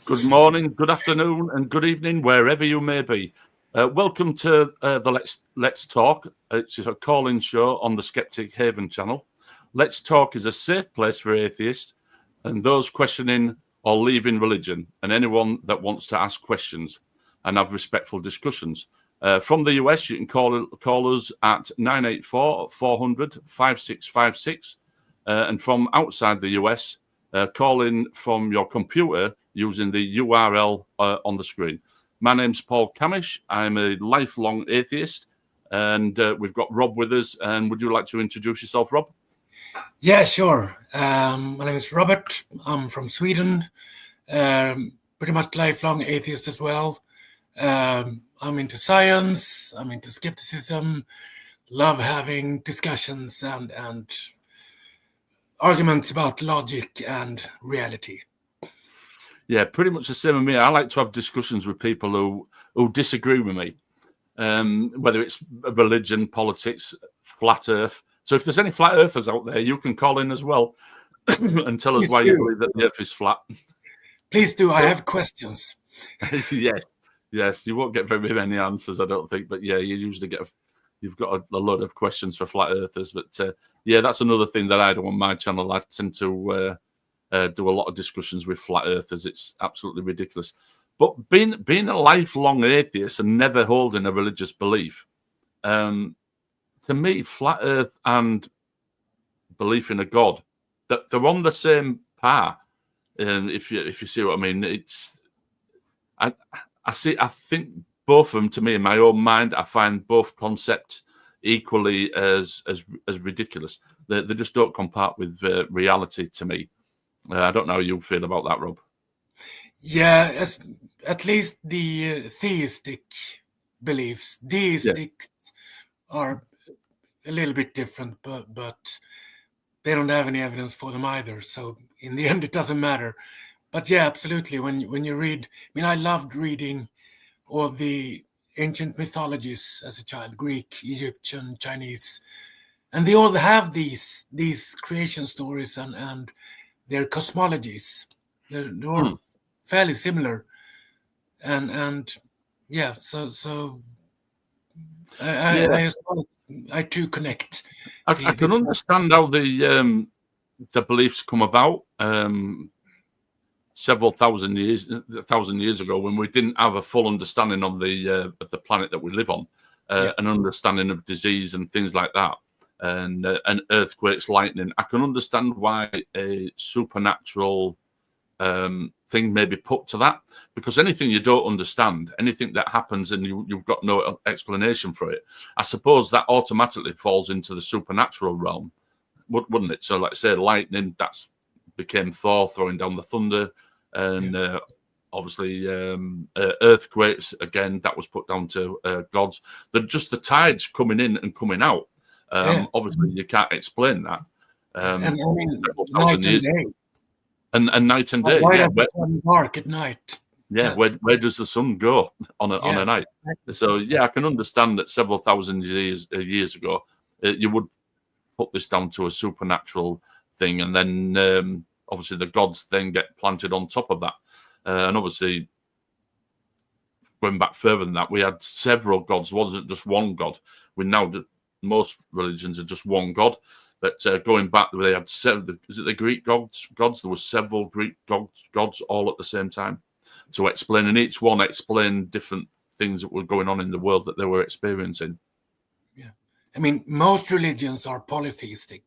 Good morning, good afternoon, and good evening, wherever you may be. Welcome to the Let's Talk. It's a call-in show on the Skeptic Haven channel. Let's Talk is a safe place for atheists and those questioning or leaving religion, and anyone that wants to ask questions and have respectful discussions. From the US, you can call us at 984-400-5656, and from outside the US, call in from your computer using the URL on the screen. My name's Paul Cammish. I'm a lifelong atheist, and we've got Rob with us. And would you like to introduce yourself, Rob? Yeah, sure. My name is Robert. I'm from Sweden. Pretty much lifelong atheist as well. I'm into science. I'm into skepticism. Love having discussions and arguments about logic and reality. Yeah, pretty much the same with me. I like to have discussions with people who disagree with me, whether it's religion, politics, flat Earth. So if there's any flat earthers out there, you can call in as well and tell us why you believe that the Earth is flat. Please do. I have questions. Yes. You won't get very many answers, I don't think. But yeah, you've got a lot of questions for flat earthers. But yeah, that's another thing that I do on my channel. I tend to do a lot of discussions with flat earthers. It's absolutely ridiculous. But being a lifelong atheist and never holding a religious belief, to me, flat earth and belief in a God, that they're on the same par. If you see what I mean, I think both of them, to me, in my own mind, I find both concepts equally as ridiculous. They just don't compart with reality to me. I don't know how you feel about that, Rob. Yeah, at least the theistic beliefs. Deistics are a little bit different, but they don't have any evidence for them either. So in the end, it doesn't matter. But yeah, absolutely. When you read, I loved reading all the ancient mythologies as a child: Greek, Egyptian, Chinese, and they all have these creation stories and their cosmologies. They're all fairly similar, and yeah. So I too connect. I can understand how the beliefs come about. Several thousand years ago, when we didn't have a full understanding of the planet that we live on, an understanding of disease and things like that, and earthquakes, lightning. I can understand why a supernatural thing may be put to that, because anything you don't understand, anything that happens and you've got no explanation for it, I suppose that automatically falls into the supernatural realm, wouldn't it? So, like say, lightning, that's became Thor throwing down the thunder, and obviously earthquakes, again, that was put down to gods. They're just the tides coming in and coming out. Obviously, you can't explain that. And night and day. And night and day. Why does it turn dark at night? Yeah, where does the sun go on a night? So yeah, I can understand that several thousand years ago, you would put this down to a supernatural thing, and then obviously the gods then get planted on top of that. And obviously, going back further than that, we had several gods. Wasn't just one god. Most religions are just one god. But going back, they had several. Is it the Greek gods? There were several Greek gods all at the same time to explain, and each one explained different things that were going on in the world that they were experiencing. Yeah, most religions are polytheistic.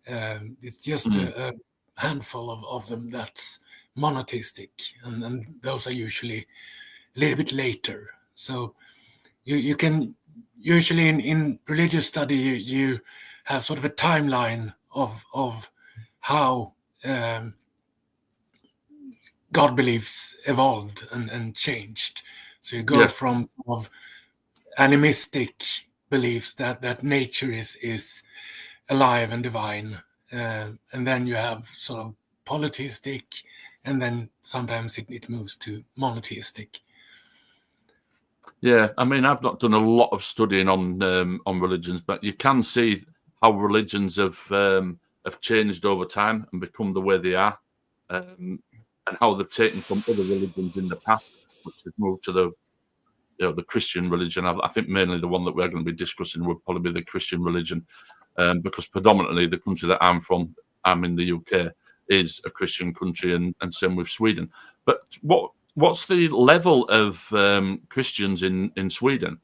It's just a handful of them that's monotheistic, and those are usually a little bit later. So you can usually in religious study you have sort of a timeline of how God beliefs evolved and changed. So you go from sort of animistic beliefs that nature is alive and divine, and then you have sort of polytheistic, and then sometimes it moves to monotheistic. Yeah, I've not done a lot of studying on religions, but you can see how religions have changed over time and become the way they are. and how they've taken from other religions in the past, which have moved to the Christian religion. I think mainly the one that we're going to be discussing would probably be the Christian religion, because predominantly the country that I'm from, I'm in the UK, is a Christian country, and same with Sweden. But what's the level of Christians in Sweden?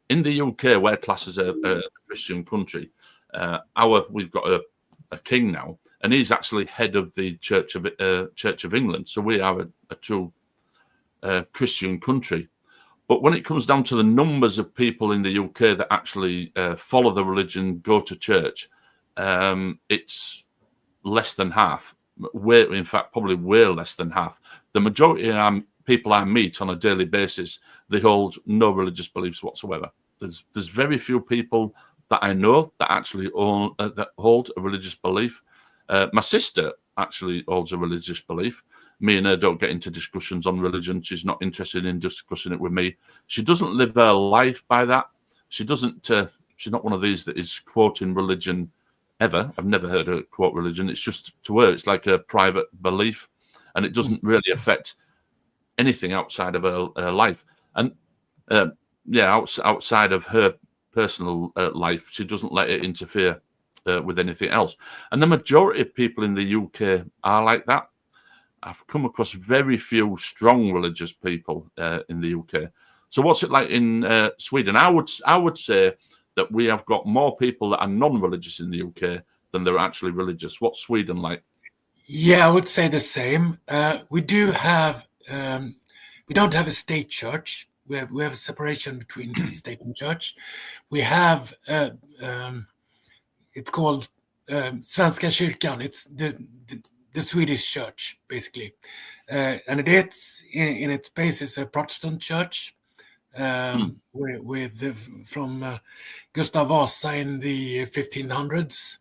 In the UK, we're classed as a Christian country. We've got a king now, and he's actually head of the Church of England. So we are a true Christian country. But when it comes down to the numbers of people in the UK that actually follow the religion, go to church, it's less than half. In fact, probably way less than half. The majority of people I meet on a daily basis, they hold no religious beliefs whatsoever. There's very few people that I know that actually that hold a religious belief. My sister actually holds a religious belief. Me and her don't get into discussions on religion. She's not interested in discussing it with me. She doesn't live her life by that. She doesn't. She's not one of these that is quoting religion ever. I've never heard her quote religion. It's just, to her, it's like a private belief, and it doesn't really affect anything outside of her life. And outside of her personal life, she doesn't let it interfere with anything else. And the majority of people in the UK are like that. I've come across very few strong religious people in the UK. So what's it like in Sweden? I would say that we have got more people that are non-religious in the UK than they're actually religious. What's Sweden like? Yeah, I would say the same. We do have we don't have a state church. We have a separation between state and church. We have it's called Svenska kyrkan. It's the Swedish church, basically, and it's in its base is a Protestant church from Gustav Vasa in the 1500s,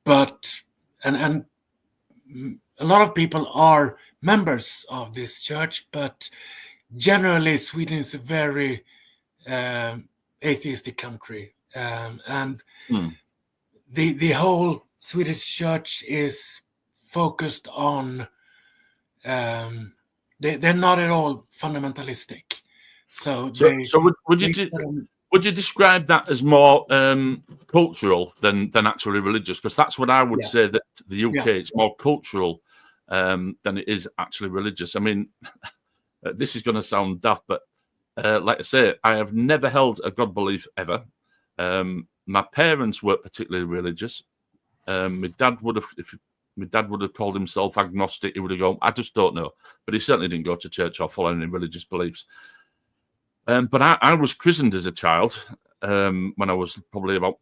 but and a lot of people are members of this church, but generally Sweden is a very atheistic country, and the whole Swedish church is focused on they're not at all fundamentalistic. So would you describe that as more cultural than actually religious? Because that's what I would say, that the UK is more cultural than it is actually religious. I mean, this is going to sound daft, but like I say, I have never held a God belief ever. My parents weren't particularly religious. My dad would have, if my dad would have called himself agnostic, he would have gone, I just don't know. But he certainly didn't go to church or follow any religious beliefs. But I was christened as a child when I was probably about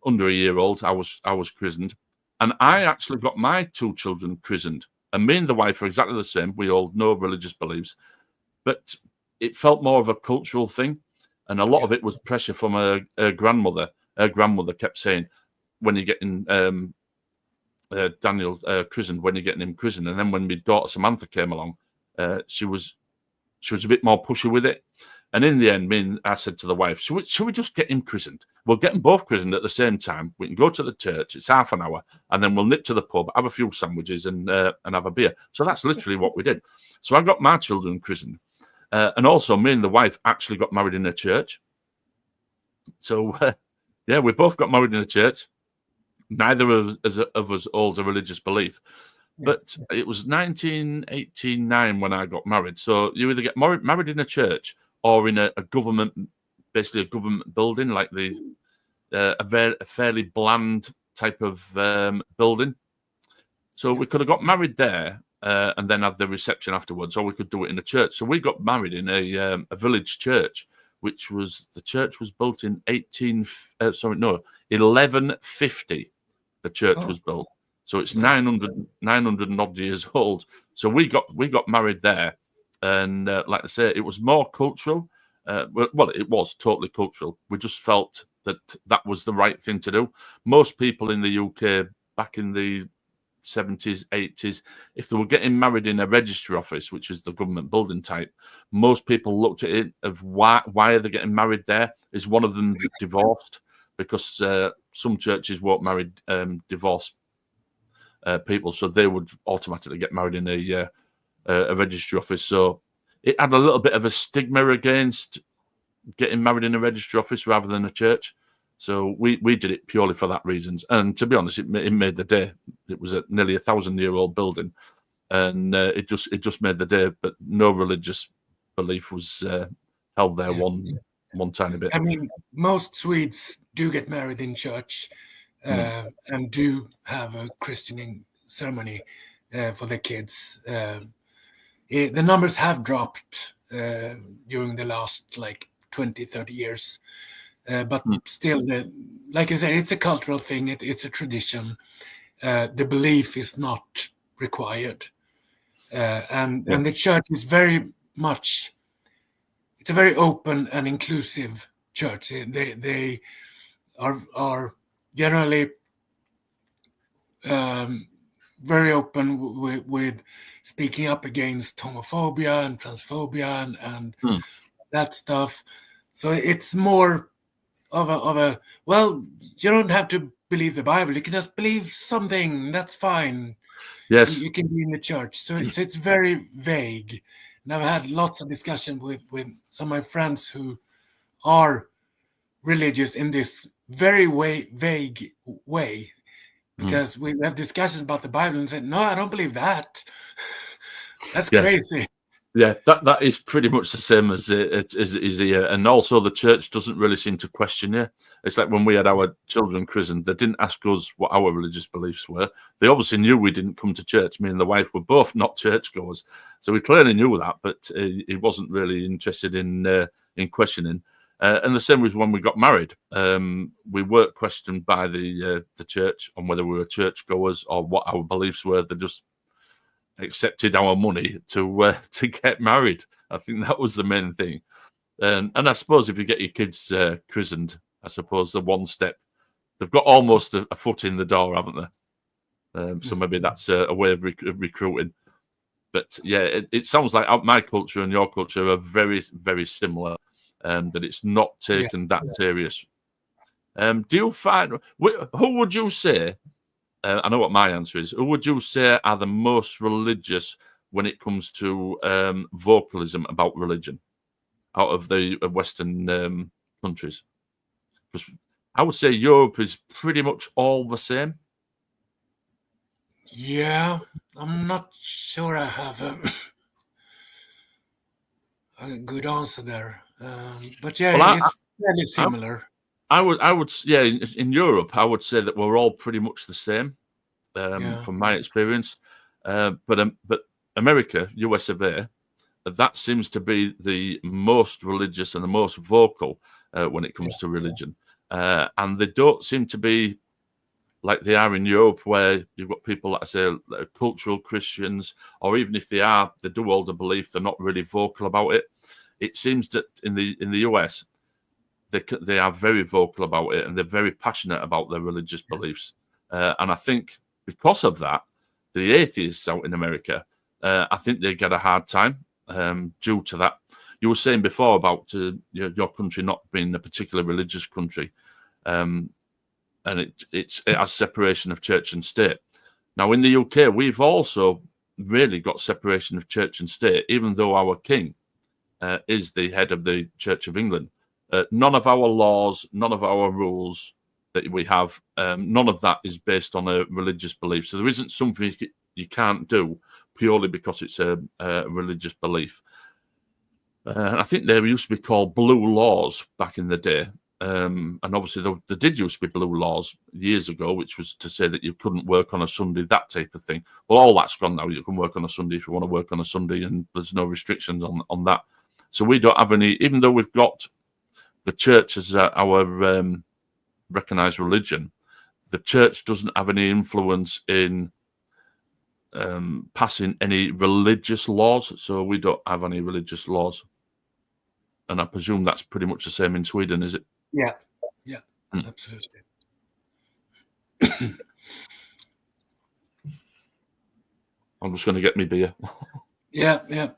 under a year old. I was christened, and I actually got my two children christened. And me and the wife are exactly the same. We hold no religious beliefs, but it felt more of a cultural thing, and a lot of it was pressure from her grandmother. Her grandmother kept saying, when you're getting Daniel christened, when you're getting him christened. And then when my daughter Samantha came along, she was a bit more pushy with it. And in the end, I said to the wife, should we just get him christened? We'll get them both christened at the same time. We can go to the church. It's half an hour. And then we'll nip to the pub, have a few sandwiches and have a beer. So that's literally what we did. So I got my children christened. And also me and the wife actually got married in a church. So, we both got married in a church. Neither of us holds a religious belief. But it was 1989 when I got married. So you either get married in a church or in a government, basically a government building, like a fairly bland type of building. So we could have got married there and then have the reception afterwards, or we could do it in a church. So we got married in a village church, the church was built in 1150. The church was built. So it's 900 and odd years old. So we got married there. And like I say, it was more cultural. Well, it was totally cultural. We just felt that was the right thing to do. Most people in the UK back in the 70s, 80s, if they were getting married in a registry office, which is the government building type, most people looked at it of why are they getting married there? Is one of them divorced? Because some churches won't marry divorced people, so they would automatically get married in a registry office. So it had a little bit of a stigma against getting married in a registry office rather than a church. So we did it purely for that reasons. And to be honest, it made the day. It was a nearly 1,000-year-old building, and it just made the day. But no religious belief was held there one tiny bit. I mean, most Swedes do get married in church and do have a christening ceremony for their kids. The numbers have dropped during the last 20, 30 years. But still, like I said, it's a cultural thing. It's a tradition. The belief is not required. And the church is very much, it's a very open and inclusive church. They are generally very open with speaking up against homophobia and transphobia and that stuff. So it's more of a well, you don't have to believe the Bible. You can just believe something. That's fine. Yes, you can be in the church. So it's very vague. And I've had lots of discussion with some of my friends who are religious in this very vague way, because we have discussions about the Bible and said, no, I don't believe that. That's crazy. Yeah, that is pretty much the same as it is here. And also the church doesn't really seem to question you. It's like when we had our children christened, they didn't ask us what our religious beliefs were. They obviously knew we didn't come to church. Me and the wife were both not churchgoers. So we clearly knew that, but he wasn't really interested in questioning. And the same was when we got married. We weren't questioned by the church on whether we were churchgoers or what our beliefs were. They just accepted our money to get married. I think that was the main thing. And I suppose if you get your kids christened, I suppose the one step, they've got almost a foot in the door, haven't they? So maybe that's a way of recruiting. But yeah, it sounds like my culture and your culture are very, very similar, that it's not taken that serious. Do you find, who would you say, I know what my answer is, who would you say are the most religious when it comes to vocalism about religion out of the Western countries? Because I would say Europe is pretty much all the same. Yeah, I'm not sure I have a good answer there. But yeah, it's fairly similar. I would, yeah. In Europe, I would say that we're all pretty much the same, from my experience. But America, US of A, that seems to be the most religious and the most vocal when it comes to religion, and they don't seem to be like they are in Europe, where you've got people, like I say, cultural Christians, or even if they do hold a belief, they're not really vocal about it. It seems that in the US, they are very vocal about it, and they're very passionate about their religious beliefs. And I think because of that, the atheists out in America, I think they get a hard time due to that. You were saying before about your country not being a particularly religious country, and it has separation of church and state. Now, in the UK, we've also really got separation of church and state, even though our king is the head of the Church of England. None of our laws, none of our rules that we have, none of that is based on a religious belief. So there isn't something you can't do purely because it's a religious belief. I think they used to be called blue laws back in the day. And obviously there did used to be blue laws years ago, which was to say that you couldn't work on a Sunday, that type of thing. Well, all that's gone now. You can work on a Sunday if you want to work on a Sunday, and there's no restrictions on that. So we don't have any, even though we've got the church as our recognised religion, the church doesn't have any influence in passing any religious laws. So we don't have any religious laws. And I presume that's pretty much the same in Sweden, is it? Yeah, absolutely. I'm just going to get me beer. Yeah.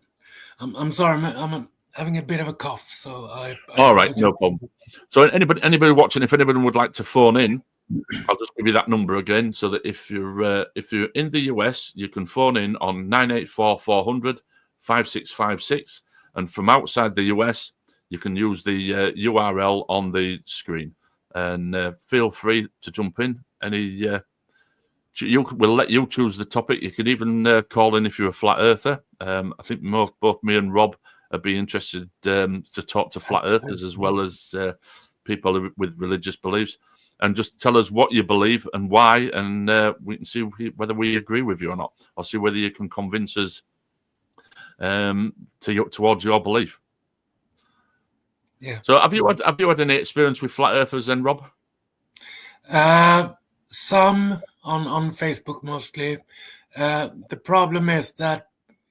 I'm sorry, I'm having a bit of a cough, so I all right, no problem. So anybody watching, if anybody would like to phone in, I'll just give you that number again, so that if you're in the US, you can phone in on 984-400-5656, and from outside the US, you can use the URL on the screen. And feel free to jump in. We'll let you choose the topic. You can even call in if you're a flat earther. I think both me and Rob would be interested to talk to flat earthers as well as people with religious beliefs, and just tell us what you believe and why, and we can see whether we agree with you or not, or see whether you can convince us towards your belief. Yeah. So have you had any experience with flat earthers then, Rob? Some on Facebook mostly. The problem is that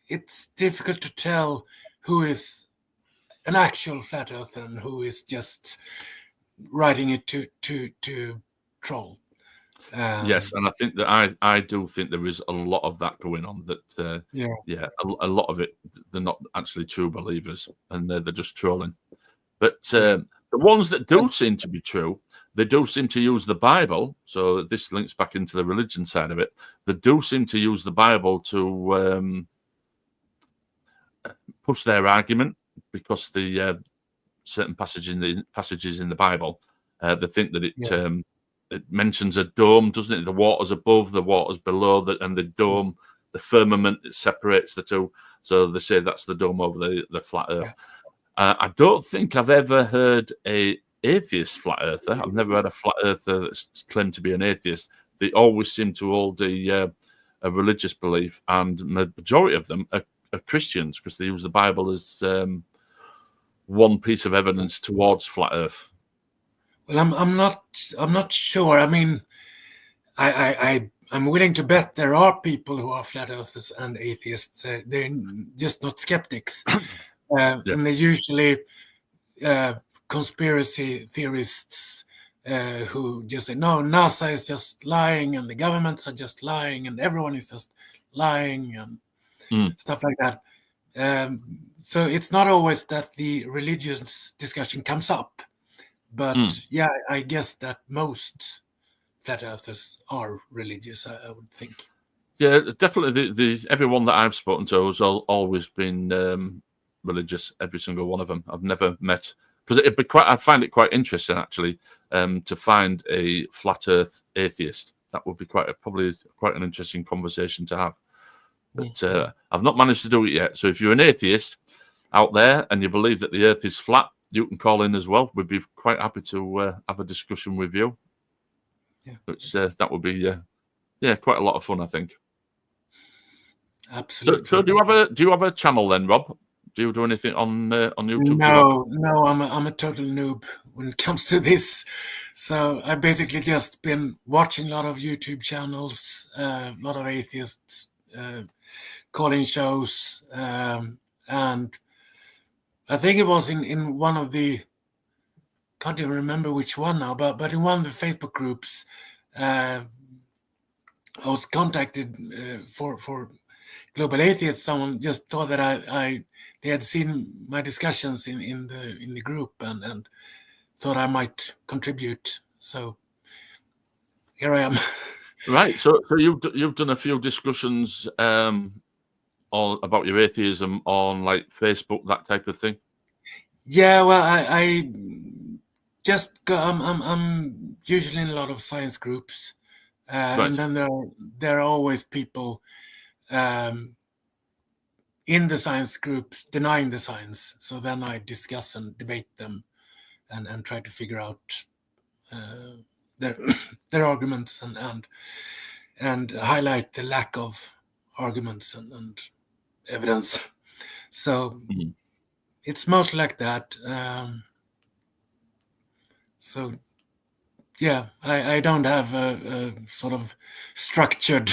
it's difficult to tell who is an actual flat earther and who is just writing it to troll. Yes, and I think that I do think there is a lot of that going on. That a lot of it, they're not actually true believers, and they're just trolling. But the ones that do seem to be true, they do seem to use the Bible. So this links back into the religion side of it. They do seem to use the Bible to push their argument, because the certain passages in the Bible, they think that it mentions a dome, doesn't it? The water's above, the water's below, and the dome, the firmament, it separates the two. So they say that's the dome over the flat earth. Yeah. I don't think I've ever heard a atheist flat earther. I've never had a flat earther that's claimed to be an atheist. They always seem to hold a religious belief, and the majority of them are Christians, because they use the Bible as one piece of evidence towards flat earth. Well, I'm not sure. I mean, I'm willing to bet there are people who are flat earthers and atheists. They're just not skeptics. And they're usually conspiracy theorists who just say, no, NASA is just lying, and the governments are just lying, and everyone is just lying, and stuff like that. So it's not always that the religious discussion comes up. But I guess that most flat earthers are religious, I would think. Yeah, definitely. Everyone that I've spoken to has always been religious. Every single one of them. I've never met, because I find it quite interesting actually to find a flat Earth atheist. That would be probably quite an interesting conversation to have. But I've not managed to do it yet. So if you're an atheist out there and you believe that the Earth is flat, you can call in as well. We'd be quite happy to have a discussion with you. Yeah, which that would be quite a lot of fun, I think. Absolutely. So do you have a channel then, Rob? Do you do anything on YouTube? No, I'm a total noob when it comes to this. So I've basically just been watching a lot of YouTube channels, a lot of atheists calling shows, and I think it was in one of the, can't even remember which one now, but in one of the Facebook groups, I was contacted for Global Atheists. Someone just thought that they had seen my discussions in the group and thought I might contribute. So here I am. Right. So you've done a few discussions all about your atheism on like Facebook, that type of thing. Yeah, well, I just I'm usually in a lot of science groups, right. And then there are always people in the science groups denying the science. So then I discuss and debate them and try to figure out their arguments and highlight the lack of arguments and evidence. So it's mostly like that. So yeah, I don't have a sort of structured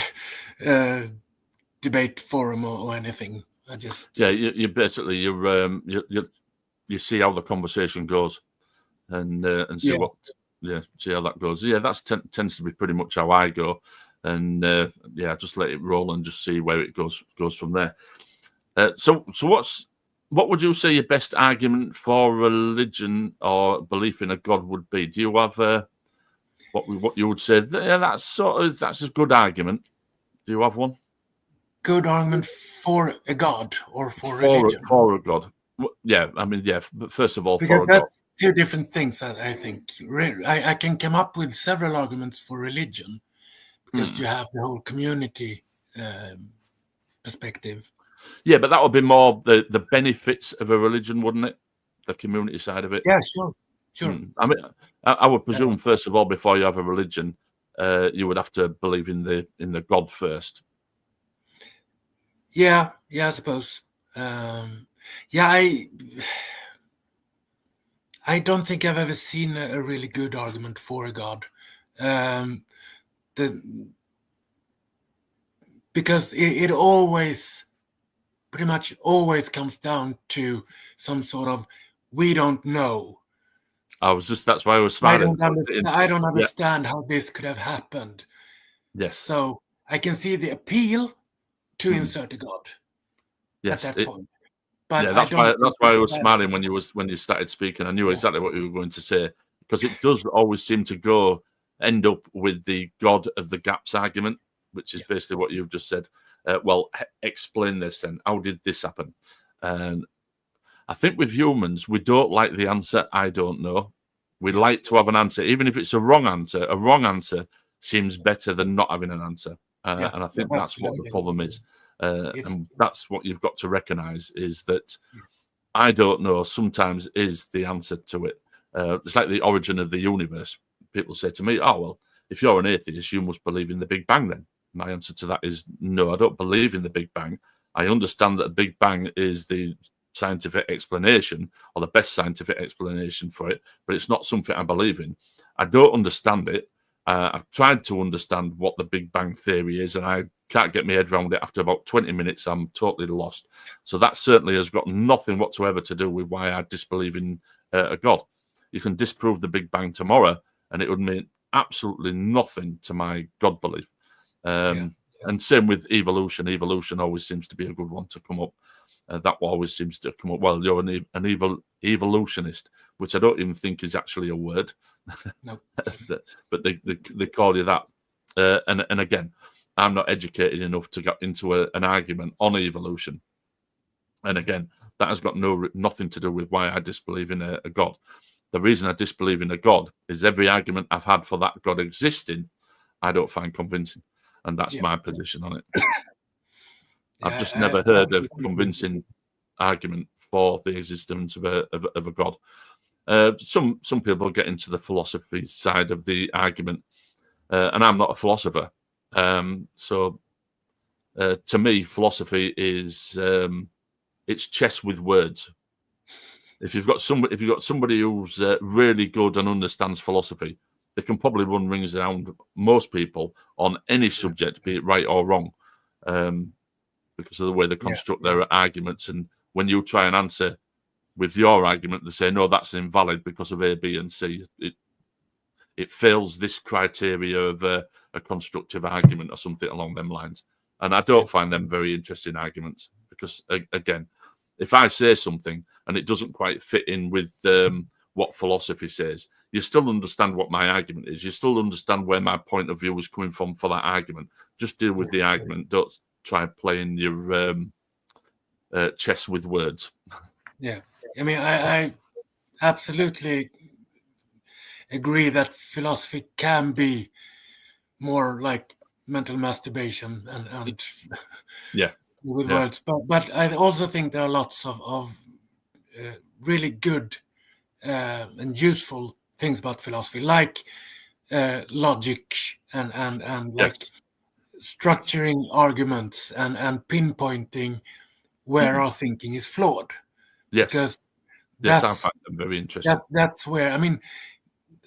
debate forum or anything. I just you basically you see how the conversation goes and see see how that goes. Yeah, that tends to be pretty much how I go, and just let it roll and just see where it goes from there. So what would you say your best argument for religion or belief in a God would be? Do you have what you would say. Yeah, that's a good argument. Do you have one? Good argument for a god or for religion? For a god. Yeah, I mean, yeah. But first of all, Because for a god. that's two different things. I think I can come up with several arguments for religion because you have the whole community perspective. Yeah, but that would be more the benefits of a religion, wouldn't it? The community side of it. Yeah, sure. I mean, I would presume first of all, before you have a religion, you would have to believe in the God first. Yeah, I suppose. I don't think I've ever seen a really good argument for a god. Because it always, pretty much always comes down to some sort of, we don't know. That's why I was smiling. I don't understand how this could have happened. Yes. So I can see the appeal to insert a god at that point. But that's why I was smiling when you started speaking. I knew exactly what you were going to say, because it does always seem to end up with the God of the gaps argument, which is basically what you've just said. Well, explain this then. How did this happen? And I think with humans, we don't like the answer, I don't know. We like to have an answer, even if it's a wrong answer. A wrong answer seems better than not having an answer. And I think that's what the problem is. And that's what you've got to recognise, is that I don't know sometimes is the answer to it. It's like the origin of the universe. People say to me, oh, well, if you're an atheist, you must believe in the Big Bang then. My answer to that is no, I don't believe in the Big Bang. I understand that the Big Bang is the scientific explanation, or the best scientific explanation for it, but it's not something I believe in. I don't understand it. I've tried to understand what the Big Bang Theory is, and I can't get my head around it. After about 20 minutes, I'm totally lost. So that certainly has got nothing whatsoever to do with why I disbelieve in a God. You can disprove the Big Bang tomorrow, and it would mean absolutely nothing to my God belief. And same with evolution. Evolution always seems to be a good one to come up. That always seems to come up. Well, you're an evolutionist, which I don't even think is actually a word. No. But they call you that. And again, I'm not educated enough to get into an argument on evolution. And again, that has got nothing to do with why I disbelieve in a God. The reason I disbelieve in a God is every argument I've had for that God existing, I don't find convincing. And that's my position on it. I've just never heard of convincing argument for the existence of a God. Some people get into the philosophy side of the argument, and I'm not a philosopher. So to me, philosophy is it's chess with words. If you've got somebody who's really good and understands philosophy, they can probably run rings around most people on any subject, be it right or wrong, because of the way they construct their arguments. And when you try and answer with your argument, they say, no, that's invalid because of A, B, and C. It fails this criteria of a constructive argument or something along them lines. And I don't find them very interesting arguments because, again, if I say something and it doesn't quite fit in with what philosophy says, you still understand what my argument is. You still understand where my point of view is coming from for that argument. Just deal with the argument. Don't try playing your chess with words. Yeah. I mean, I absolutely agree that philosophy can be more like mental masturbation and with words. But I also think there are lots of really good and useful things about philosophy, like logic and like structuring arguments and pinpointing where our thinking is flawed. Yes. Because I find them very interesting. That's where, I mean,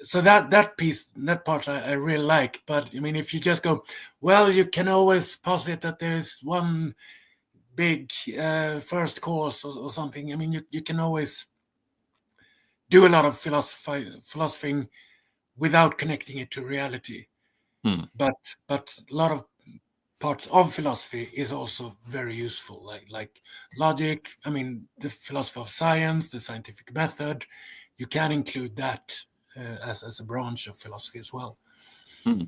so that part I really like. But I mean, if you just go, well, you can always posit that there's one big first cause or something. I mean, you can always do a lot of philosophing without connecting it to reality. But a lot of parts of philosophy is also very useful, like logic. I mean, the philosophy of science, the scientific method. You can include that as a branch of philosophy as well. Hmm.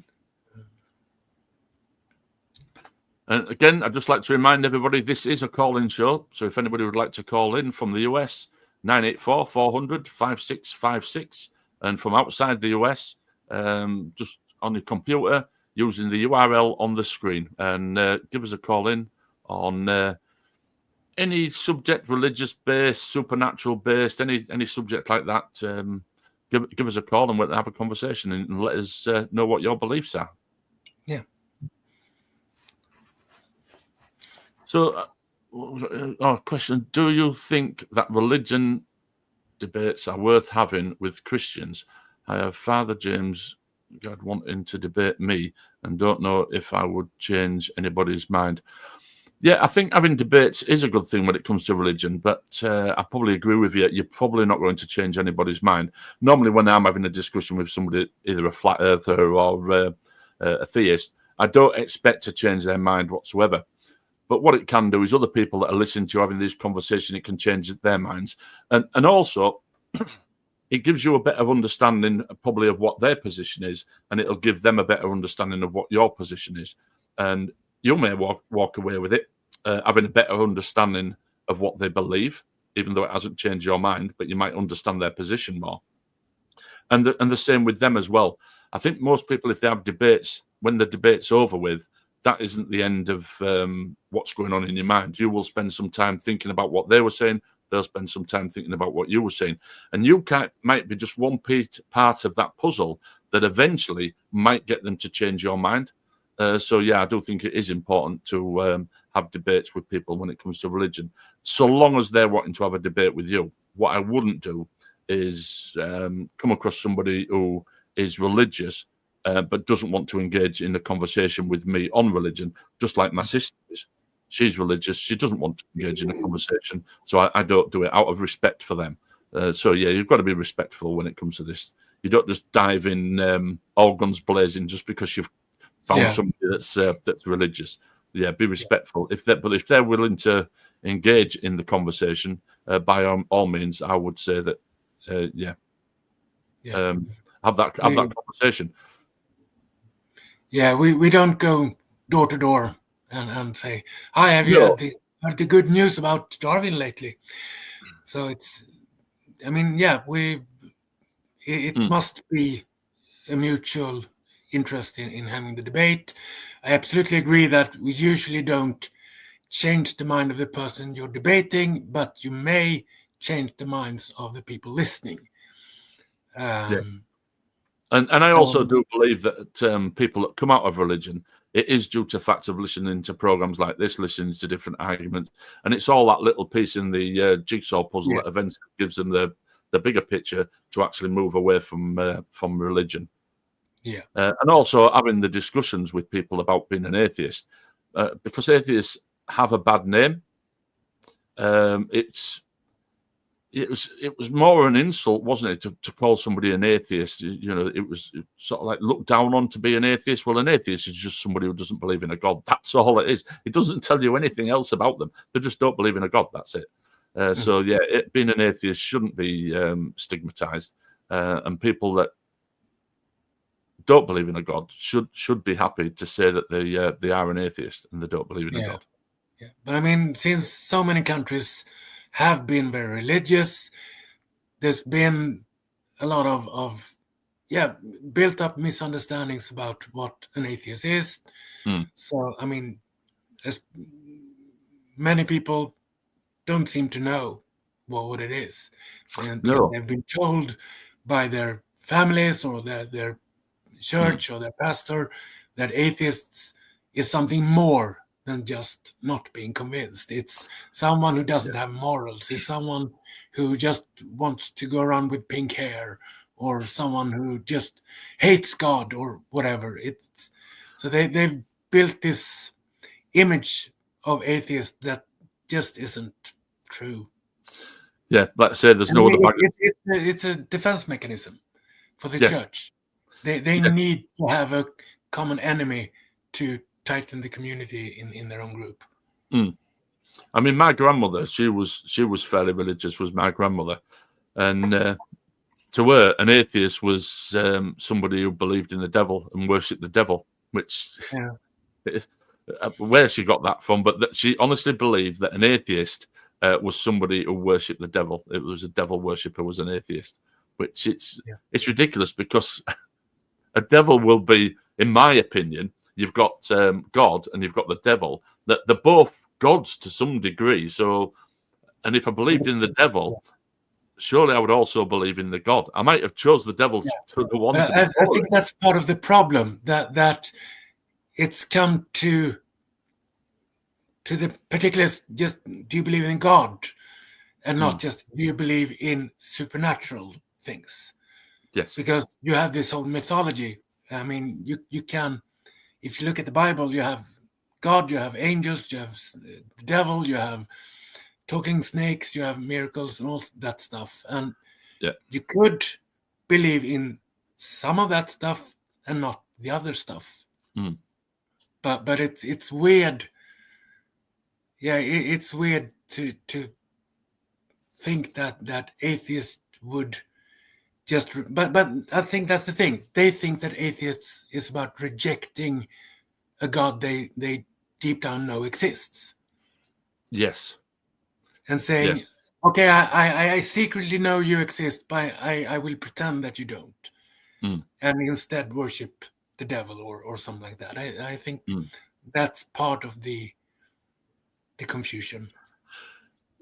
And again, I'd just like to remind everybody, this is a call-in show. So if anybody would like to call in from the US, 984-400-5656. And from outside the US, just on your computer, using the URL on the screen. And give us a call in on any subject, religious-based, supernatural-based, any subject like that. Give us a call and we'll have a conversation and let us know what your beliefs are. Yeah. So, question: do you think that religion debates are worth having with Christians? I have Father James, God, wanting to debate me, and don't know if I would change anybody's mind. Yeah, I think having debates is a good thing when it comes to religion, but I probably agree with you. You're probably not going to change anybody's mind. Normally, when I'm having a discussion with somebody, either a flat earther or a theist, I don't expect to change their mind whatsoever. But what it can do is other people that are listening to you having this conversation, it can change their minds. And also, it gives you a better understanding probably of what their position is, and it'll give them a better understanding of what your position is. And you may walk away with it, having a better understanding of what they believe, even though it hasn't changed your mind, but you might understand their position more. And the same with them as well. I think most people, if they have debates, when the debate's over with, that isn't the end of what's going on in your mind. You will spend some time thinking about what they were saying. They'll spend some time thinking about what you were saying. And you might be just one part of that puzzle that eventually might get them to change your mind. So, yeah, I do think it is important to have debates with people when it comes to religion, so long as they're wanting to have a debate with you. What I wouldn't do is come across somebody who is religious but doesn't want to engage in a conversation with me on religion, just like my sister is. She's religious. She doesn't want to engage in a conversation, so I don't do it out of respect for them. So, yeah, you've got to be respectful when it comes to this. You don't just dive in all guns blazing just because you've found somebody that's religious. Yeah, be respectful. But if they're willing to engage in the conversation, by all means, I would say that, have that conversation. Yeah, we don't go door to door and say, "Hi, have you heard the good news about Darwin lately?" So it's, I mean, it must be a mutual interest in having the debate. I absolutely agree that we usually don't change the mind of the person you're debating, but you may change the minds of the people listening. And I also do believe that people that come out of religion, it is due to the fact of listening to programs like this, listening to different arguments, and it's all that little piece in the jigsaw puzzle that eventually gives them the bigger picture to actually move away from religion. Yeah, and also having the discussions with people about being an atheist, because atheists have a bad name. It was more an insult, wasn't it, to call somebody an atheist? It was sort of like looked down on to be an atheist. Well, an atheist is just somebody who doesn't believe in a God. That's all it is. It doesn't tell you anything else about them. They just don't believe in a God. That's it. So, yeah, being an atheist shouldn't be stigmatized. And people that don't believe in a God should be happy to say that they are an atheist and they don't believe in a God. Yeah, but I mean, since so many countries have been very religious, there's been a lot of built up misunderstandings about what an atheist is. So, I mean, as many people don't seem to know what it is. And because they've been told by their families or their church or their pastor that atheists is something more than just not being convinced. It's someone who doesn't have morals. It's someone who just wants to go around with pink hair, or someone who just hates God or whatever. So they've built this image of atheists that just isn't true. Yeah, like I say, there's no other. It's a defense mechanism for the church. They need to have a common enemy to tighten the community in their own group. I mean, my grandmother, she was fairly religious, was my grandmother. And to her, an atheist was somebody who believed in the devil and worshipped the devil, which where she got that from, but that she honestly believed that an atheist was somebody who worshipped the devil. It was a devil worshipper was an atheist, which it's ridiculous because a devil will be, in my opinion, you've got God and you've got the devil. That they're both gods to some degree. So, and if I believed in the devil, surely I would also believe in the God. I might have chose the devil to the one. I think that's part of the problem that it's come to the particulars. Just do you believe in God, and not just do you believe in supernatural things? Yes, because you have this whole mythology. I mean, you can, if you look at the Bible, you have God, you have angels, you have the devil, you have talking snakes, you have miracles and all that stuff. And you could believe in some of that stuff and not the other stuff. But it's weird. Yeah, it's weird to think that atheists would just. But I think that's the thing. They think that atheists is about rejecting a God they deep down know exists. Yes. And saying, okay, I secretly know you exist, but I will pretend that you don't. And instead worship the devil or something like that. I think that's part of the confusion.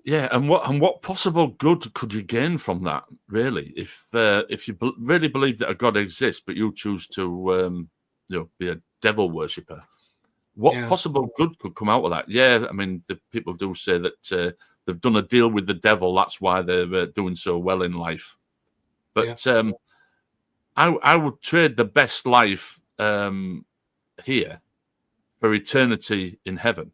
Yeah, and what possible good could you gain from that, really? If you really believe that a God exists, but you choose to be a devil worshipper, what possible good could come out of that? Yeah, I mean, the people do say that they've done a deal with the devil. That's why they're doing so well in life. But I would trade the best life here for eternity in heaven.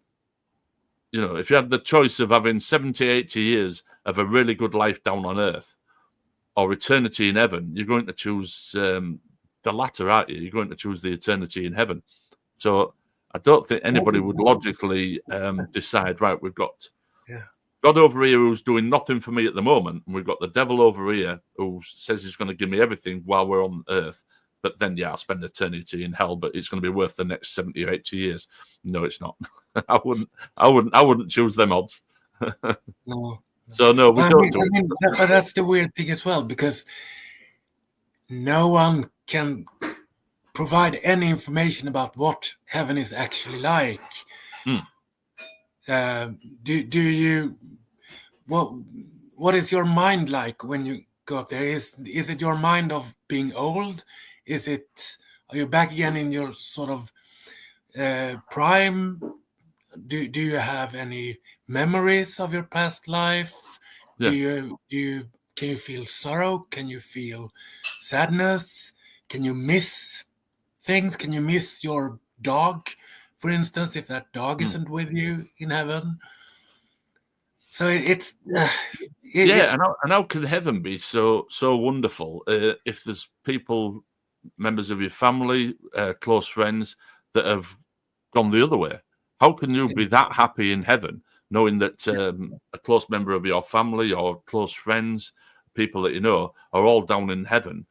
You know, if you had the choice of having 70, 80 years of a really good life down on earth or eternity in heaven, you're going to choose the latter, aren't you? You're going to choose the eternity in heaven. So I don't think anybody would logically decide, right, we've got God over here who's doing nothing for me at the moment, and we've got the devil over here who says he's going to give me everything while we're on earth. But then, I'll spend eternity in hell, but it's going to be worth the next 70 or 80 years. No, it's not. I wouldn't choose them odds. No. So no, we don't. But that's the weird thing as well, because no one can provide any information about what heaven is actually like. Do you? What is your mind like when you go up there? Is it your mind of being old? Are you back again in your sort of prime? Do you have any memories of your past life? Can you feel sorrow? Can you feel sadness? Can you miss things? Can you miss your dog, for instance, if that dog isn't with you in heaven? So it's and how can heaven be so wonderful if there's people, members of your family, close friends that have gone the other way? How can you be that happy in heaven, knowing that a close member of your family or close friends, people that you know, are all down in heaven,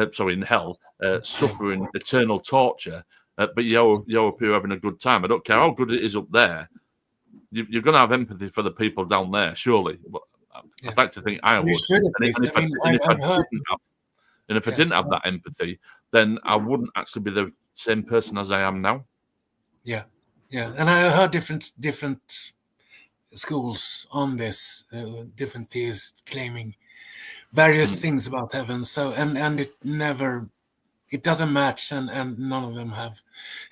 in hell, suffering eternal torture, but you're up here having a good time? I don't care how good it is up there. You're going to have empathy for the people down there, surely. I'd like to think I would. And if I didn't have that empathy, then I wouldn't actually be the same person as I am now. Yeah. And I heard different schools on this, different theists claiming various things about heaven. So and it doesn't match, and none of them have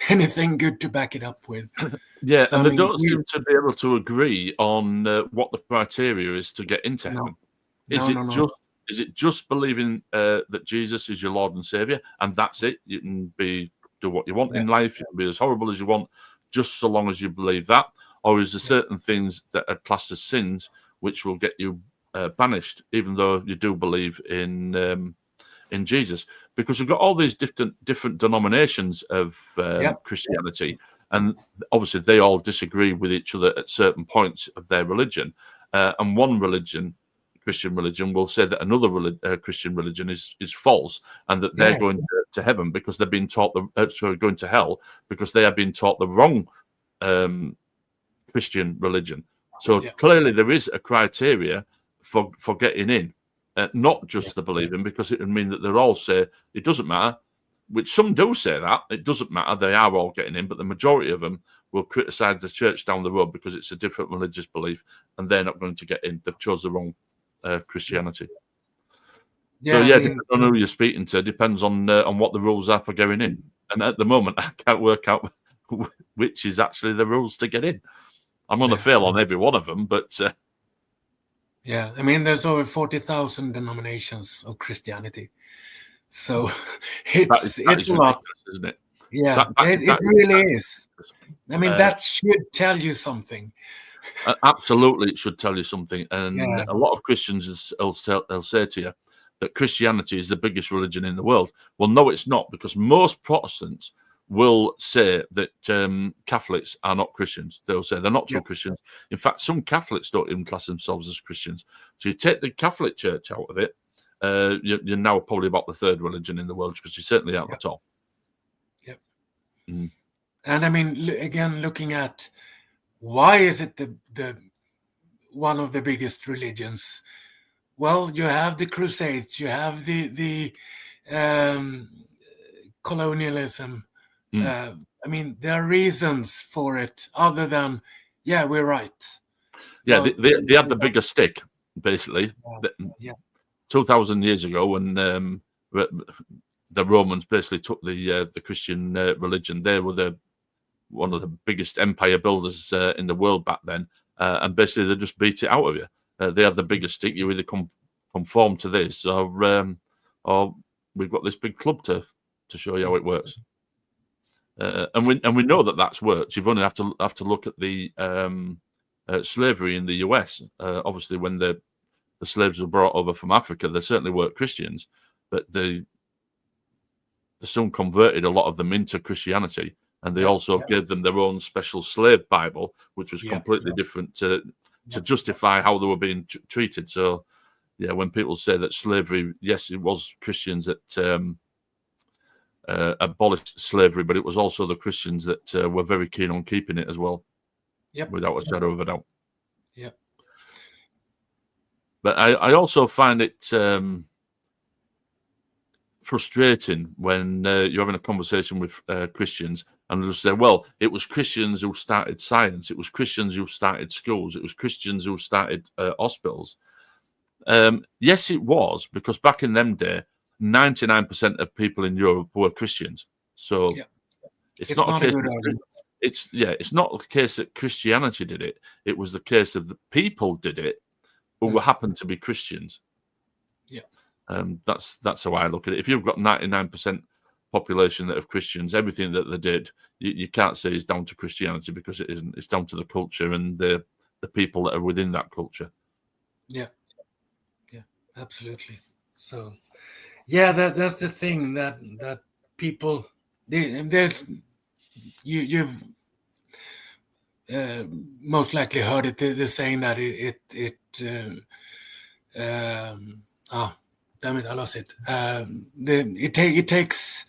anything good to back it up with. So, and they don't seem to be able to agree on what the criteria is to get into heaven. Is it just believing that Jesus is your Lord and Savior, and that's it? You can do what you want in life. You can be as horrible as you want, just so long as you believe that. Or is there certain things that are classed as sins which will get you banished, even though you do believe in Jesus? Because we've got all these different denominations of Christianity, and obviously they all disagree with each other at certain points of their religion. And one religion, Christian religion will say that another Christian religion is false, and that they're going to heaven because they've been taught going to hell because they have been taught the wrong Christian religion. So clearly there is a criteria for getting in, not just the believing, because it would mean that they'll all say it doesn't matter, which some do say that it doesn't matter, they are all getting in, but the majority of them will criticise the church down the road because it's a different religious belief and they're not going to get in. They've chose the wrong Christianity. So depending on who you're speaking to, depends on what the rules are for going in. And at the moment, I can't work out which is actually the rules to get in. I'm going to fail on every one of them, but... I mean, there's over 40,000 denominations of Christianity. So it's a lot, isn't it? Yeah, it really is. I mean, that should tell you something. Absolutely, it should tell you something. And a lot of Christians will say to you that Christianity is the biggest religion in the world. Well, no, it's not, because most Protestants will say that Catholics are not Christians. They'll say they're not true Christians. In fact, some Catholics don't even class themselves as Christians. So you take the Catholic Church out of it, you're now probably about the third religion in the world, because you're certainly at the top. Yep. Mm. And I mean, again, looking at why is it the one of the biggest religions? Well, you have the Crusades, you have the colonialism. I mean, there are reasons for it other than, we're right. Yeah, they had the bigger stick, basically. 2,000 years ago, when the Romans basically took the Christian religion, they were one of the biggest empire builders in the world back then, and basically they just beat it out of you. They had the bigger stick. You either conform to this, or we've got this big club to show you how it works. And we know that that's worked. You've only have to look at the slavery in the US. Obviously, when the slaves were brought over from Africa, they certainly weren't Christians, but they soon converted a lot of them into Christianity, and they also gave them their own special slave Bible, which was completely different to justify how they were being treated. So, when people say that slavery, yes, it was Christians that abolished slavery, but it was also the Christians that were very keen on keeping it as well, without a shadow of a doubt. But I also find it frustrating when you're having a conversation with Christians and they'll say, well, it was Christians who started science, it was Christians who started schools, it was Christians who started hospitals. Yes, it was, because back in them days, 99% of people in Europe were Christians. So it's not a case it's not the case that Christianity did it. It was the case of the people did it who happened to be Christians. That's how I look at it. If you've got 99% population that of Christians, everything that they did, you can't say is down to Christianity, because it isn't. It's down to the culture and the people that are within that culture. Yeah, absolutely. So, that's the thing that people you've most likely heard it. They're saying that damn it, I lost it. It takes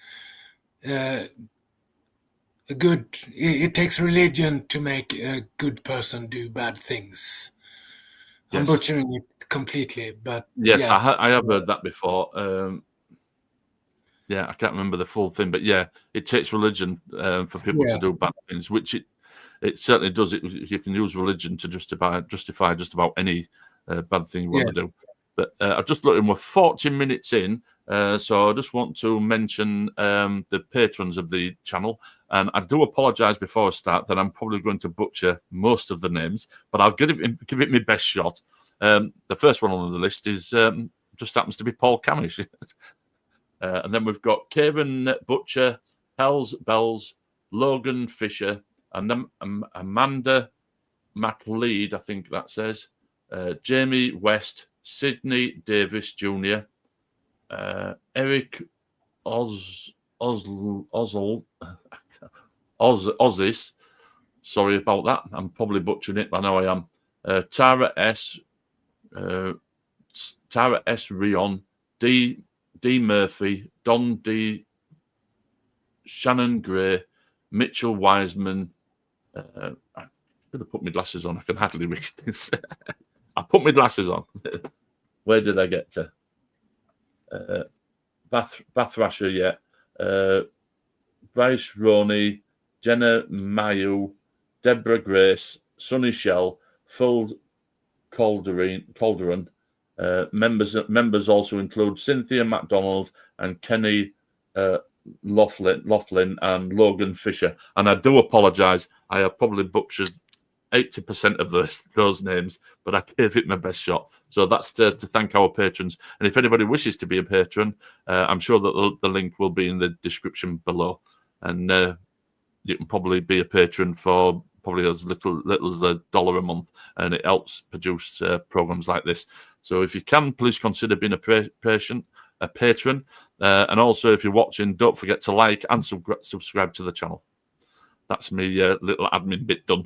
it takes religion to make a good person do bad things. I'm butchering it completely, but yes, I have heard that before. I can't remember the full thing, but it takes religion for people to do bad things, which it certainly does. You can use religion to justify just about any bad thing you want to do. But I've just looked, and we're 40 minutes in, so I just want to mention the patrons of the channel. And I do apologise before I start that I'm probably going to butcher most of the names, but I'll give it my best shot. The first one on the list is just happens to be Paul Cammish. And then we've got Kieran Butcher, HellsBells, Logan Fisher, and then Amanda McLeod, I think that says, Jaime West, Sydney Davis Jr., Eric Ozis. Sorry about that. I'm probably butchering it, but I know I am. Tara S., Tara S. Rion, D. Murphy, Don D. Shannon Gray, Mitchell Wiseman. I should have put my glasses on. I can hardly read this. I put my glasses on. Where did I get to? Bassthrasher, yeah. Bryce, Ronee, Jena, Miyu, Deborah, Grace, Sunny Shell, Phil, Calderone. Members also include Cynthia, McDonald, and Kenny, Laughlin, and Logan Fisher. And I do apologise. I have probably butchered 80% of those names, but I gave it my best shot. So that's to thank our patrons. And if anybody wishes to be a patron, I'm sure that the link will be in the description below. And you can probably be a patron for probably as little as $1 a month, and it helps produce programs like this. So if you can, please consider being a patron. And also, if you're watching, don't forget to like and subscribe to the channel. That's me little admin bit done.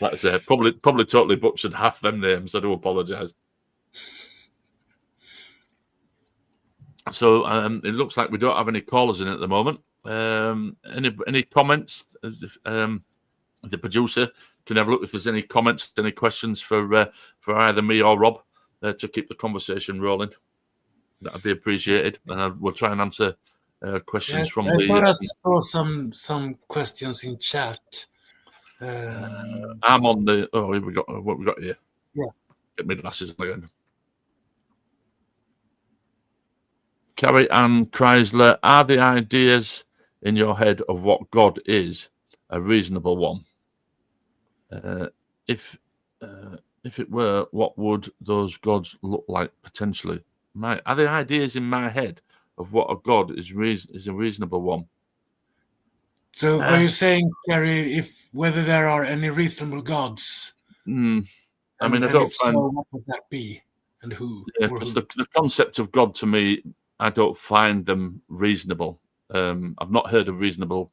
Like I say, probably totally butchered half them names. I do apologise. So it looks like we don't have any callers in at the moment. Any comments? The producer can have a look if there's any comments, any questions for either me or Rob to keep the conversation rolling. That'd be appreciated, and we'll try and answer questions from the. I saw some questions in chat. I'm on the. Oh, here we got what we got here. Yeah. Get my glasses again. Carrie Ann Chrysler, are the ideas in your head of what God is a reasonable one? If it were, what would those gods look like potentially? Are the ideas in my head of what a god is a reasonable one? So are you saying, Carrie, whether there are any reasonable gods? I mean, I don't if find. So, what would that be, and who? Yeah, because the concept of God to me, I don't find them reasonable. I've not heard a reasonable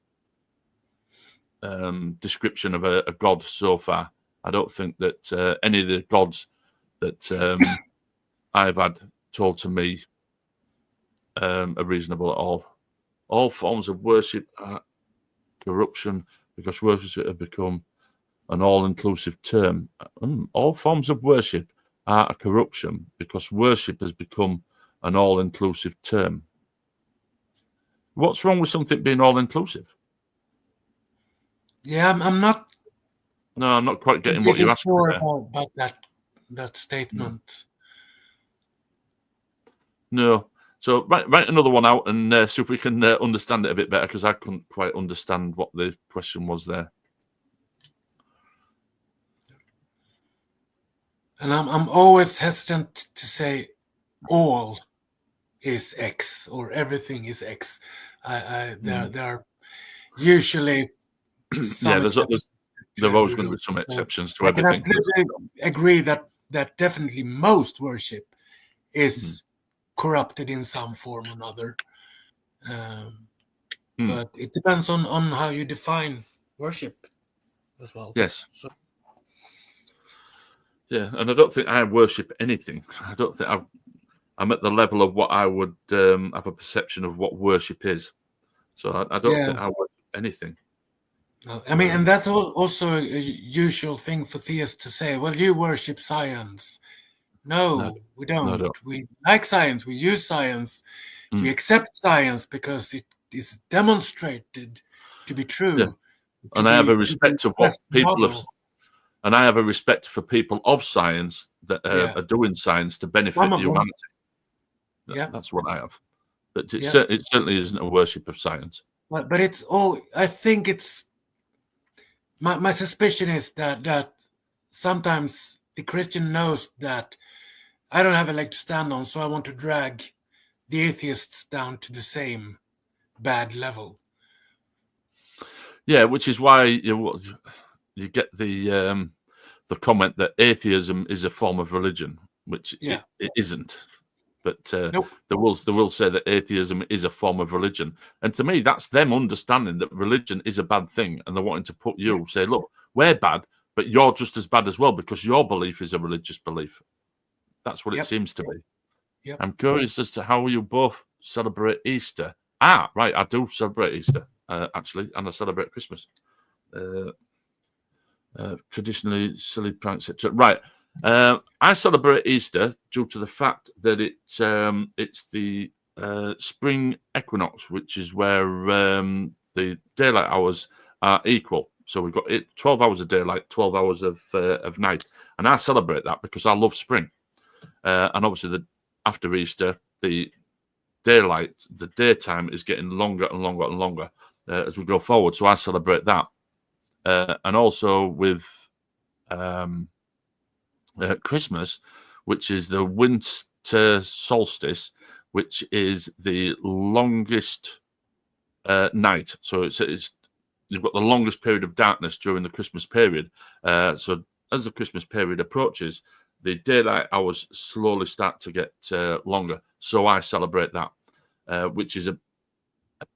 description of a god so far. I don't think that any of the gods that I've had told to me are reasonable at all. All forms of worship are corruption because worship have become an all-inclusive term. All forms of worship are a corruption because worship has become an all-inclusive term. What's wrong with something being all-inclusive? Yeah, I'm not. No, I'm not quite getting what you're asking. Sure about that statement. No. So write another one out and see if we can understand it a bit better, because I couldn't quite understand what the question was there. And I'm always hesitant to say all is X or everything is X. There are usually some there are always going to be some exceptions to everything. I absolutely agree that definitely most worship is corrupted in some form or another. But it depends on how you define worship as well. Yes. So. Yeah, and I don't think I worship anything. I don't think I'm at the level of what I would have a perception of what worship is. So I don't think I worship anything. I mean, and that's also a usual thing for theists to say, well, you worship science. No, we don't. No. We like science. We use science. We accept science because it is demonstrated to be true. Yeah. And I have a respect of what people have. And I have a respect for people of science that are doing science to benefit humanity. That's what I have. But it certainly isn't a worship of science. But it's all. I think it's. My suspicion is that sometimes the Christian knows that I don't have a leg to stand on, so I want to drag the atheists down to the same bad level. Yeah, which is why you get the comment that atheism is a form of religion, which it isn't. But they will say that atheism is a form of religion, and to me, that's them understanding that religion is a bad thing, and they're wanting to put you say, look, we're bad, but you're just as bad as well because your belief is a religious belief. That's what it seems to be. Yep. I'm curious as to how you both celebrate Easter. Ah, right, I do celebrate Easter, actually, and I celebrate Christmas. Traditionally, silly pranks, etc. Right. I celebrate Easter due to the fact that it's the spring equinox, which is where the daylight hours are equal. So we've got 12 hours of daylight, 12 hours of night, and I celebrate that because I love spring. And obviously, after Easter, the daytime is getting longer and longer and longer as we go forward. So I celebrate that, and also with Christmas, which is the winter solstice, which is the longest night. So it's you've got the longest period of darkness during the Christmas period. So as the Christmas period approaches, the daylight hours slowly start to get longer. So I celebrate that, which is a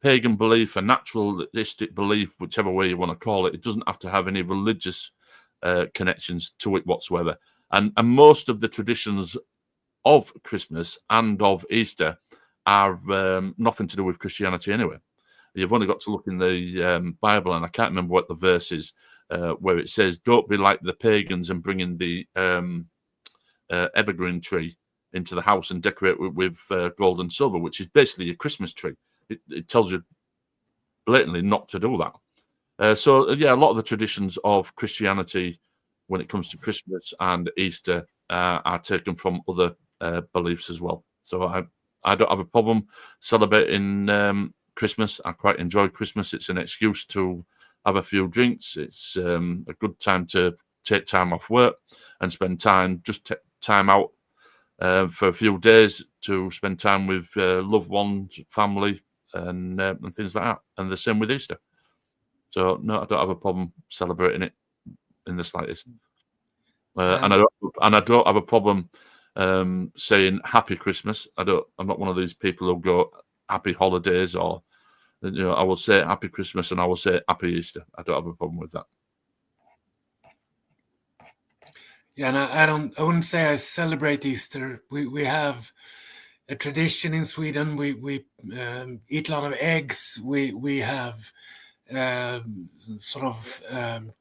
pagan belief, a naturalistic belief, whichever way you want to call it. It doesn't have to have any religious connections to it whatsoever. And most of the traditions of Christmas and of Easter are nothing to do with Christianity anyway. You've only got to look in the Bible, and I can't remember what the verse is, where it says, "Don't be like the pagans and bring in the evergreen tree into the house and decorate it with gold and silver," which is basically a Christmas tree. It tells you blatantly not to do that. So, yeah, a lot of the traditions of Christianity when it comes to Christmas and Easter are taken from other beliefs as well. So I don't have a problem celebrating Christmas. I quite enjoy Christmas. It's an excuse to have a few drinks. It's a good time to take time off work and spend time, just take time out for a few days to spend time with loved ones, family, and things like that. And the same with Easter. So no, I don't have a problem celebrating it in the slightest. And I don't have a problem saying Happy Christmas. I'm not one of these people who go Happy Holidays, or I will say Happy Christmas and I will say Happy Easter. I don't have a problem with that. Yeah, and I wouldn't say I celebrate Easter. We have a tradition in Sweden. We eat a lot of eggs. We have sort of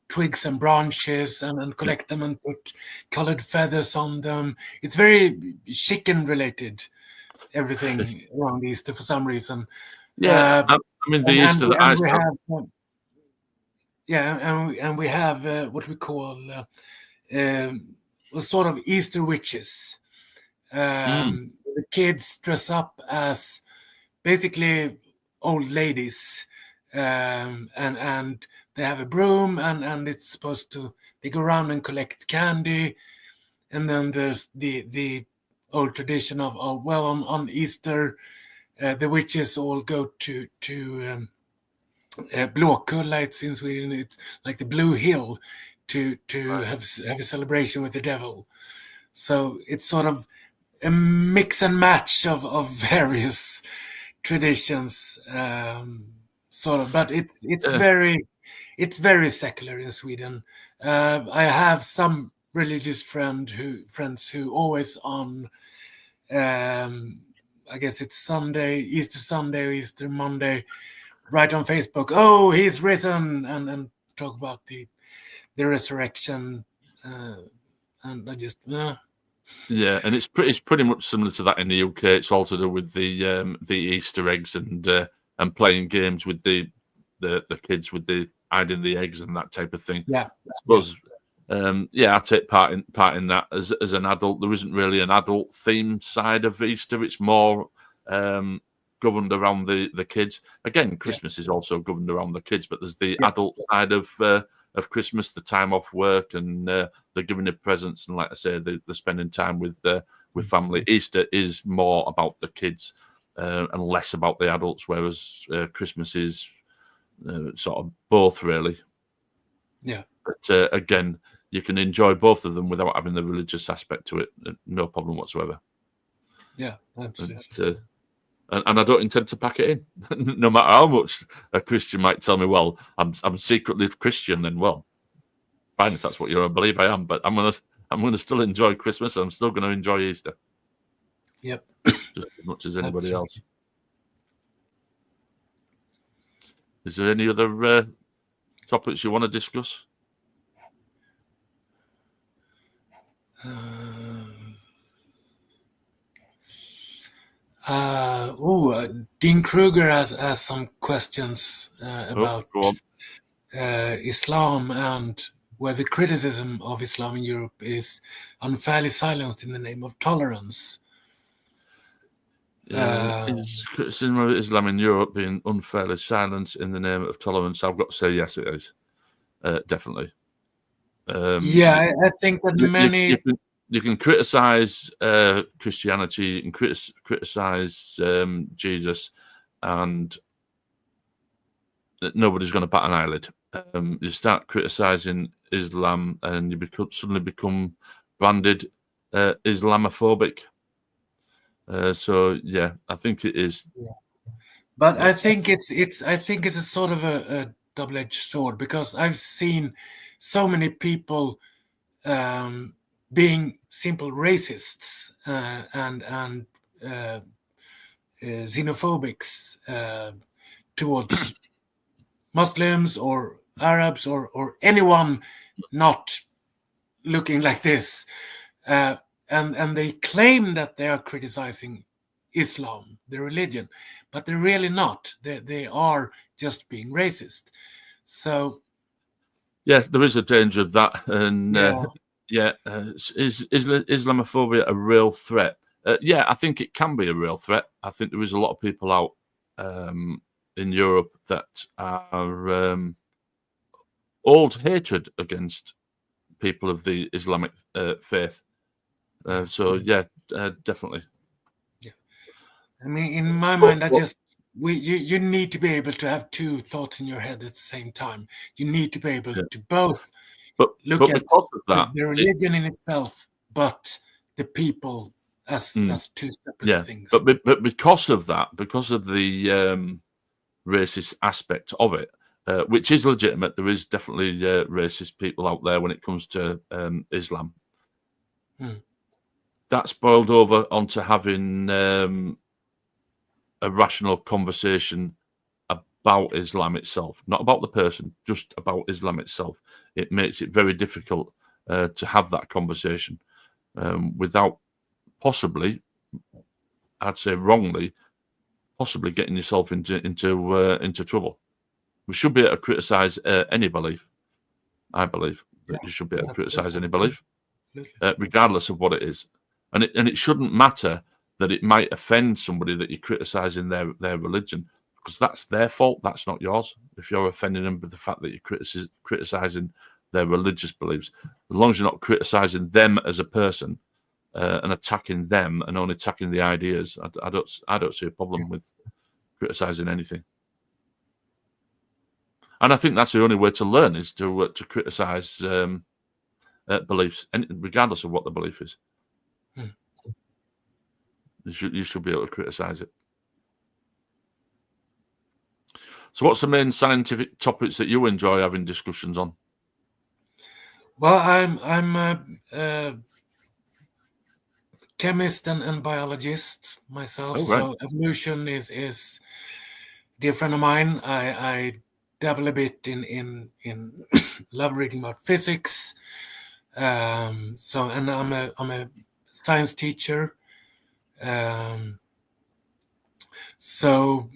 twigs and branches and collect them and put colored feathers on them. It's very chicken related, everything around Easter for some reason. Yeah, I mean the Easter that I saw. And we have what we call sort of Easter witches. The kids dress up as basically old ladies, and they have a broom, and it's supposed to, they go around and collect candy. And then there's the old tradition of on Easter the witches all go to Blåkulla, it's in Sweden, it's like the Blue Hill, to have a celebration with the devil. So it's sort of a mix and match of various traditions, sort of, but it's very secular in Sweden. I have some religious friends who always on I guess it's Sunday, Easter Sunday or Easter Monday, write on Facebook, "Oh, he's risen," and talk about the resurrection, and I just yeah, and it's pretty much similar to that in the UK. It's all to do with the Easter eggs and playing games with the kids with the hiding the eggs and that type of thing. Yeah, I suppose. I take part in that as an adult. There isn't really an adult themed side of Easter. It's more governed around the kids. Again, Christmas is also governed around the kids, but there's the adult side of Christmas, the time off work, and they're giving the presents, and like I say, they're spending time with family. Easter is more about the kids and less about the adults, whereas Christmas is sort of both, really. Yeah. But again, you can enjoy both of them without having the religious aspect to it. No problem whatsoever. Yeah, absolutely. And I don't intend to pack it in, no matter how much a Christian might tell me. Well, I'm secretly Christian, then well, Fine, if that's what you believe, I am. But I'm gonna still enjoy Christmas. I'm still gonna enjoy Easter. Yep. Just as much as anybody else. Is there any other topics you want to discuss? Dean Kruger has some questions about Islam and whether criticism of Islam in Europe is unfairly silenced in the name of tolerance. Is criticism of Islam in Europe being unfairly silenced in the name of tolerance? I've got to say yes, it is. Definitely. I think that many... You can criticize Christianity, you can criticize Jesus, and nobody's going to bat an eyelid. You start criticizing Islam, and you suddenly become branded Islamophobic. So yeah, I think it is. Yeah. But I think it's a sort of a double-edged sword, because I've seen so many people being simple racists and xenophobics towards Muslims or Arabs or anyone not looking like this, and they claim that they are criticizing Islam, the religion, but they're really not. They are just being racist. So yeah, there is a danger of that, and is Islamophobia a real threat? Yeah, I think it can be a real threat. I think there is a lot of people out in Europe that are old hatred against people of the Islamic faith. So yeah, definitely. Yeah, I mean, in my mind, you need to be able to have two thoughts in your head at the same time. You need to be able to both look at the religion in itself, but the people as two separate things. But because of that, because of the racist aspect of it, which is legitimate, there is definitely racist people out there when it comes to Islam. That's boiled over onto having a rational conversation about Islam itself, not about the person, just about Islam itself. It makes it very difficult to have that conversation without possibly, I'd say wrongly, possibly getting yourself into trouble. We should be able to criticize any belief. I believe that you should be able to criticize any belief, regardless of what it is, and it shouldn't matter that it might offend somebody that you're criticizing their religion, because that's their fault. That's not yours. If you're offending them with the fact that you're criticizing their religious beliefs, as long as you're not criticizing them as a person and attacking them and only attacking the ideas, I don't see a problem with criticizing anything. And I think that's the only way to learn, is to criticize beliefs, regardless of what the belief is. You should be able to criticize it. So what's the main scientific topics that you enjoy having discussions on? Well, I'm a chemist and biologist myself. Oh, right. So evolution is a dear friend of mine. I dabble a bit in love reading about physics. And I'm a science teacher. So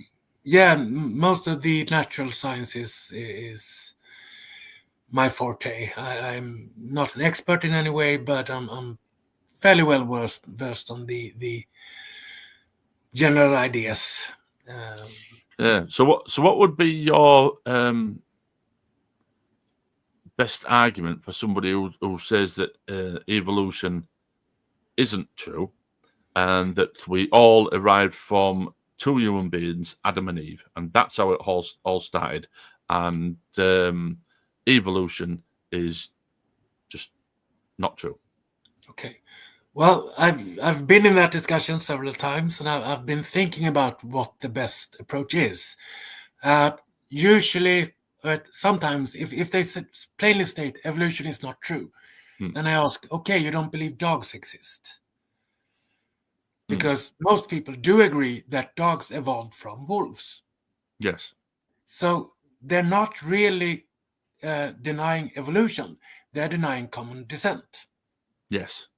yeah, most of the natural sciences is my forte. I'm not an expert in any way, but I'm fairly well versed on the general ideas. So what would be your best argument for somebody who says that evolution isn't true, and that we all arrived from two human beings, Adam and Eve, and that's how it all started, and evolution is just not true? Okay. Well, I've been in that discussion several times, and I've been thinking about what the best approach is. Usually, But sometimes, if they plainly state evolution is not true, then I ask, okay, you don't believe dogs exist? Because most people do agree that dogs evolved from wolves. Yes. So they're not really denying evolution. They're denying common descent. Yes.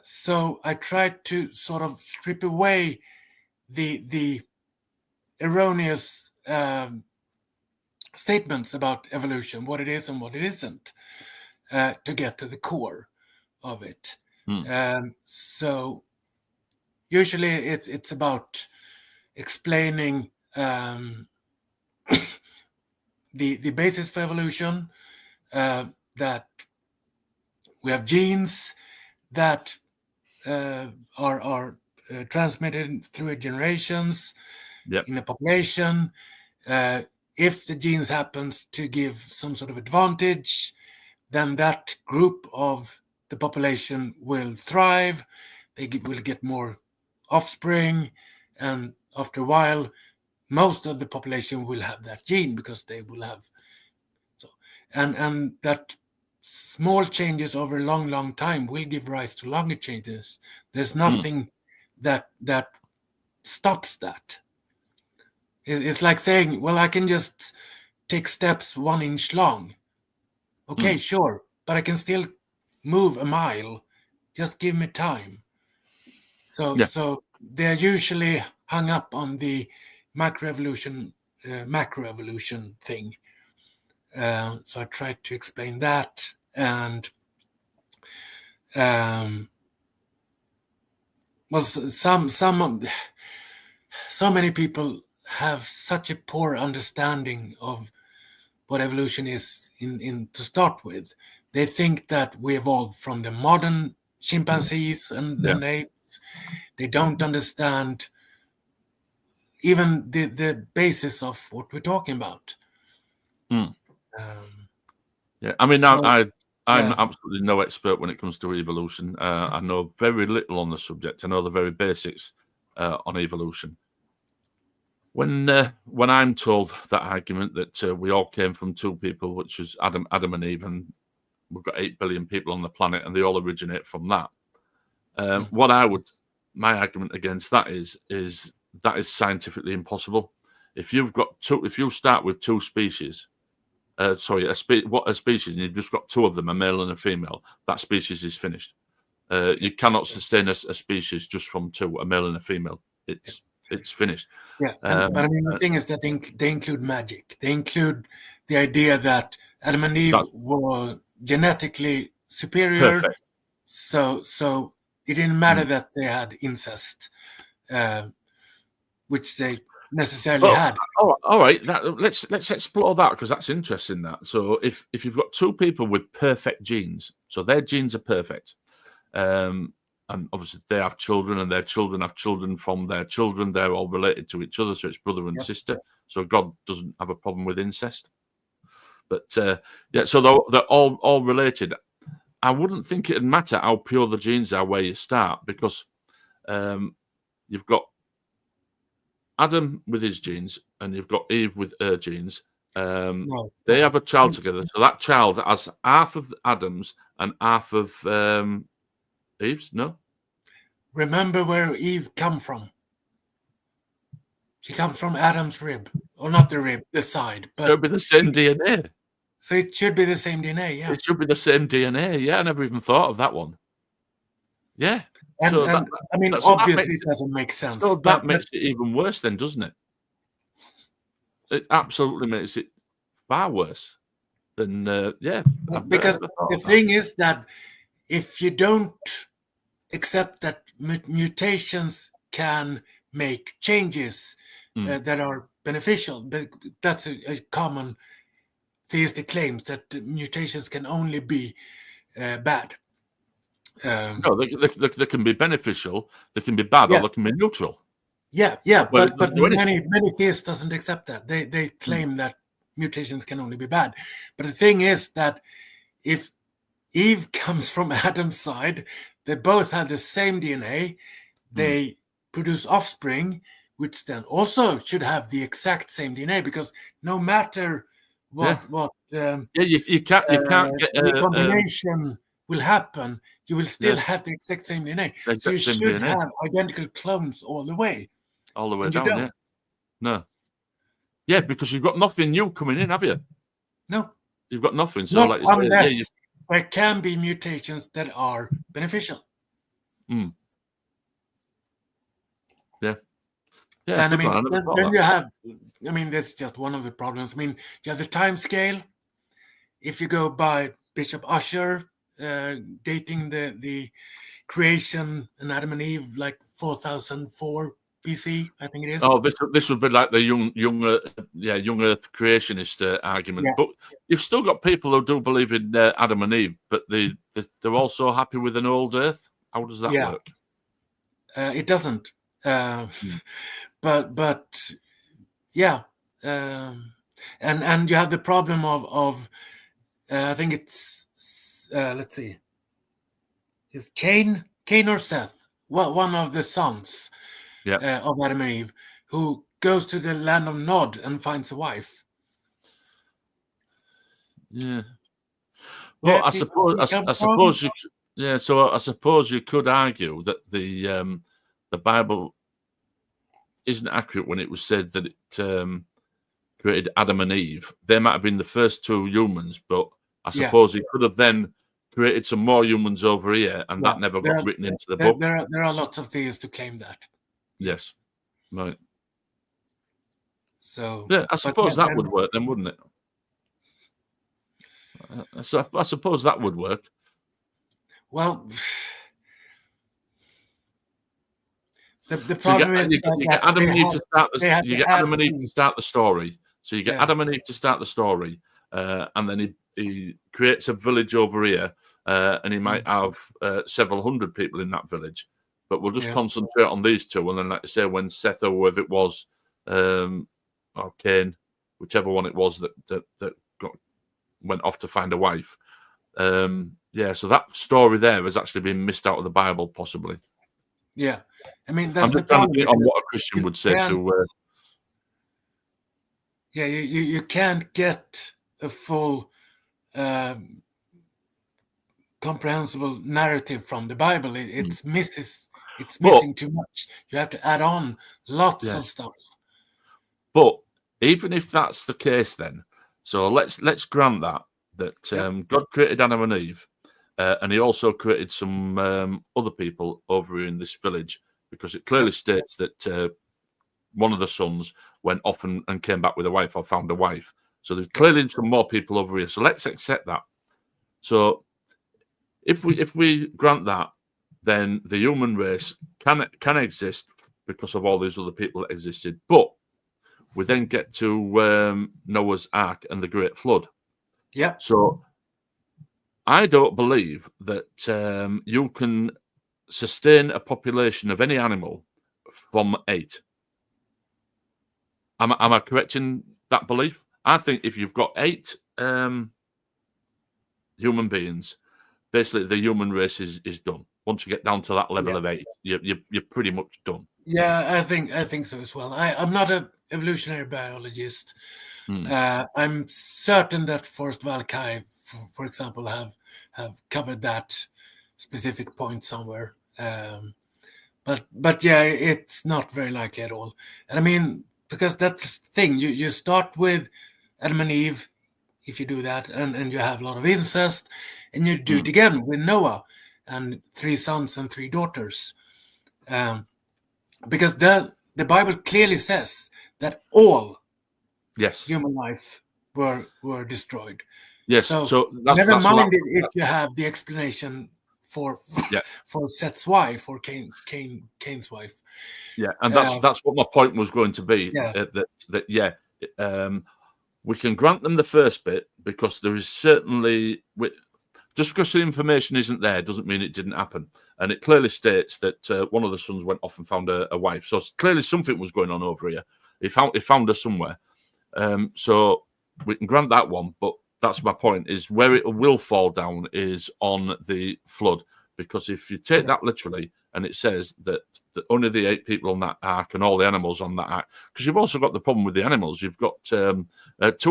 So I tried to sort of strip away the erroneous statements about evolution, what it is and what it isn't, to get to the core of it. So usually it's about explaining the basis for evolution, that we have genes that are transmitted through generations in a population. If the genes happens to give some sort of advantage, then that group of the population will thrive. They will get more offspring, and after a while, most of the population will have that gene because they will have. So, and that small changes over a long time will give rise to longer changes. There's nothing that stops that. It's like saying, well, I can just take steps 1 inch long. Okay, sure, but I can still move a mile. Just give me time. So they're usually hung up on the macroevolution thing. So I tried to explain that, and well, so many people have such a poor understanding of what evolution is in to start with. They think that we evolved from the modern chimpanzees and apes. They don't understand even the basis of what we're talking about. I mean, I'm absolutely no expert when it comes to evolution. I know very little on the subject. I know the very basics on evolution. When I'm told that argument that we all came from two people, which was Adam and Eve, and we've got 8 billion people on the planet, and they all originate from that. My argument against that is that is scientifically impossible. If you start with two species, a species, and you've just got two of them, a male and a female, that species is finished. You cannot sustain a species just from two, a male and a female. It's finished. Yeah, but I mean, the thing is that they include magic. They include the idea that Adam and Eve were genetically superior. Perfect. So it didn't matter that they had incest, which they necessarily had. All right. Let's explore that, because that's interesting. That so if you've got two people with perfect genes, so their genes are perfect. And obviously they have children, and their children have children from their children. They're all related to each other, so it's brother and sister. So God doesn't have a problem with incest. But so they're all related. I wouldn't think it'd matter how pure the genes are where you start, because you've got Adam with his genes, and you've got Eve with her genes. They have a child together, so that child has half of Adam's and half of Eve's. No. Remember where Eve come from? She comes from Adam's rib, or not the rib, the side. But it'll be the same DNA. So it should be the same DNA. Yeah. It should be the same DNA. Yeah, I never even thought of that one. Yeah. And I mean, obviously, it doesn't make sense. So that makes it even worse, then, doesn't it? It absolutely makes it far worse than Because the thing is that if you don't accept that mutations can make changes that are beneficial, but that's a common theistic claims, that mutations can only be bad. No, they can be beneficial, they can be bad, or they can be neutral. But many theists doesn't accept that. They claim that mutations can only be bad. But the thing is that if Eve comes from Adam's side, they both have the same DNA, they produce offspring, which then also should have the exact same DNA, because no matter you can't get the combination will happen. You will still have the exact same DNA. So you should have identical clones all the way. All the way down, yeah. No. Yeah, because you've got nothing new coming in, have you? No. You've got nothing. So, not unless there can be mutations that are beneficial. Mm. Yeah. Yeah, and I mean, then you have, I mean, that's just one of the problems. I mean, you have the time scale. If you go by Bishop Ussher, dating the creation and Adam and Eve like 4004 BC, I think it is. Oh, this would be like the young Earth creationist argument. But you've still got people who do believe in Adam and Eve, but they're also happy with an old Earth. How does that work? It doesn't. But yeah, and you have the problem of I think it's let's see, is Cain or Seth, one of the sons of Adam and Eve, who goes to the land of Nod and finds a wife. Yeah. Well, I suppose you. Yeah. So I suppose you could argue that the Bible isn't accurate when it was said that it created Adam and Eve. They might have been the first two humans, but I suppose he could have then created some more humans over here, and that never got written into the book. There are lots of theists to claim that. Yes, right. So yeah, I suppose that would work then, wouldn't it? I suppose that would work. Well, the problem is you get Adam and Eve to start the story. So you get Adam and Eve to start the story, and then he creates a village over here, and he might have several hundred people in that village. But we'll just concentrate on these two, and then, like I say, when Seth or whoever it was, or Cain, whichever one it was that went off to find a wife. So that story there has actually been missed out of the Bible, possibly. Yeah, I mean, that's I'm just trying to think on what a Christian would say to. You can't get a full comprehensible narrative from the Bible. It's missing too much. You have to add on lots of stuff. But even if that's the case, then so let's grant that God created Adam and Eve, and He also created some other people over in this village, because it clearly states that one of the sons went off and came back with a wife or found a wife. So there's clearly some more people over here. So let's accept that. So if we grant that, then the human race can exist because of all these other people that existed. But we then get to Noah's Ark and the Great Flood. Yeah. So I don't believe that you can sustain a population of any animal from 8. Am I correct in that belief? I think if you've got 8 human beings, basically the human race is done. Once you get down to that level of 8, you're pretty much done. Yeah, I think so as well. I'm not an evolutionary biologist. I'm certain that Forrest Valkai, for example, have covered that specific point somewhere. But yeah, it's not very likely at all. And I mean, because that's the thing, you start with Adam and Eve, if you do that, and you have a lot of incest, and you do it again with Noah and 3 sons and 3 daughters. Because the Bible clearly says that all human life were destroyed. Yes, so never mind if you have the explanation for Seth's wife or Cain's wife. Yeah, and that's what my point was going to be. We can grant them the first bit because there is certainly, just because the information isn't there doesn't mean it didn't happen. And it clearly states that one of the sons went off and found a wife. So clearly something was going on over here. He found her somewhere. So we can grant that one, but that's my point, is where it will fall down is on the flood. Because if you take that literally and it says that only the 8 people on that ark and all the animals on that ark. Because you've also got the problem with the animals. You've got 2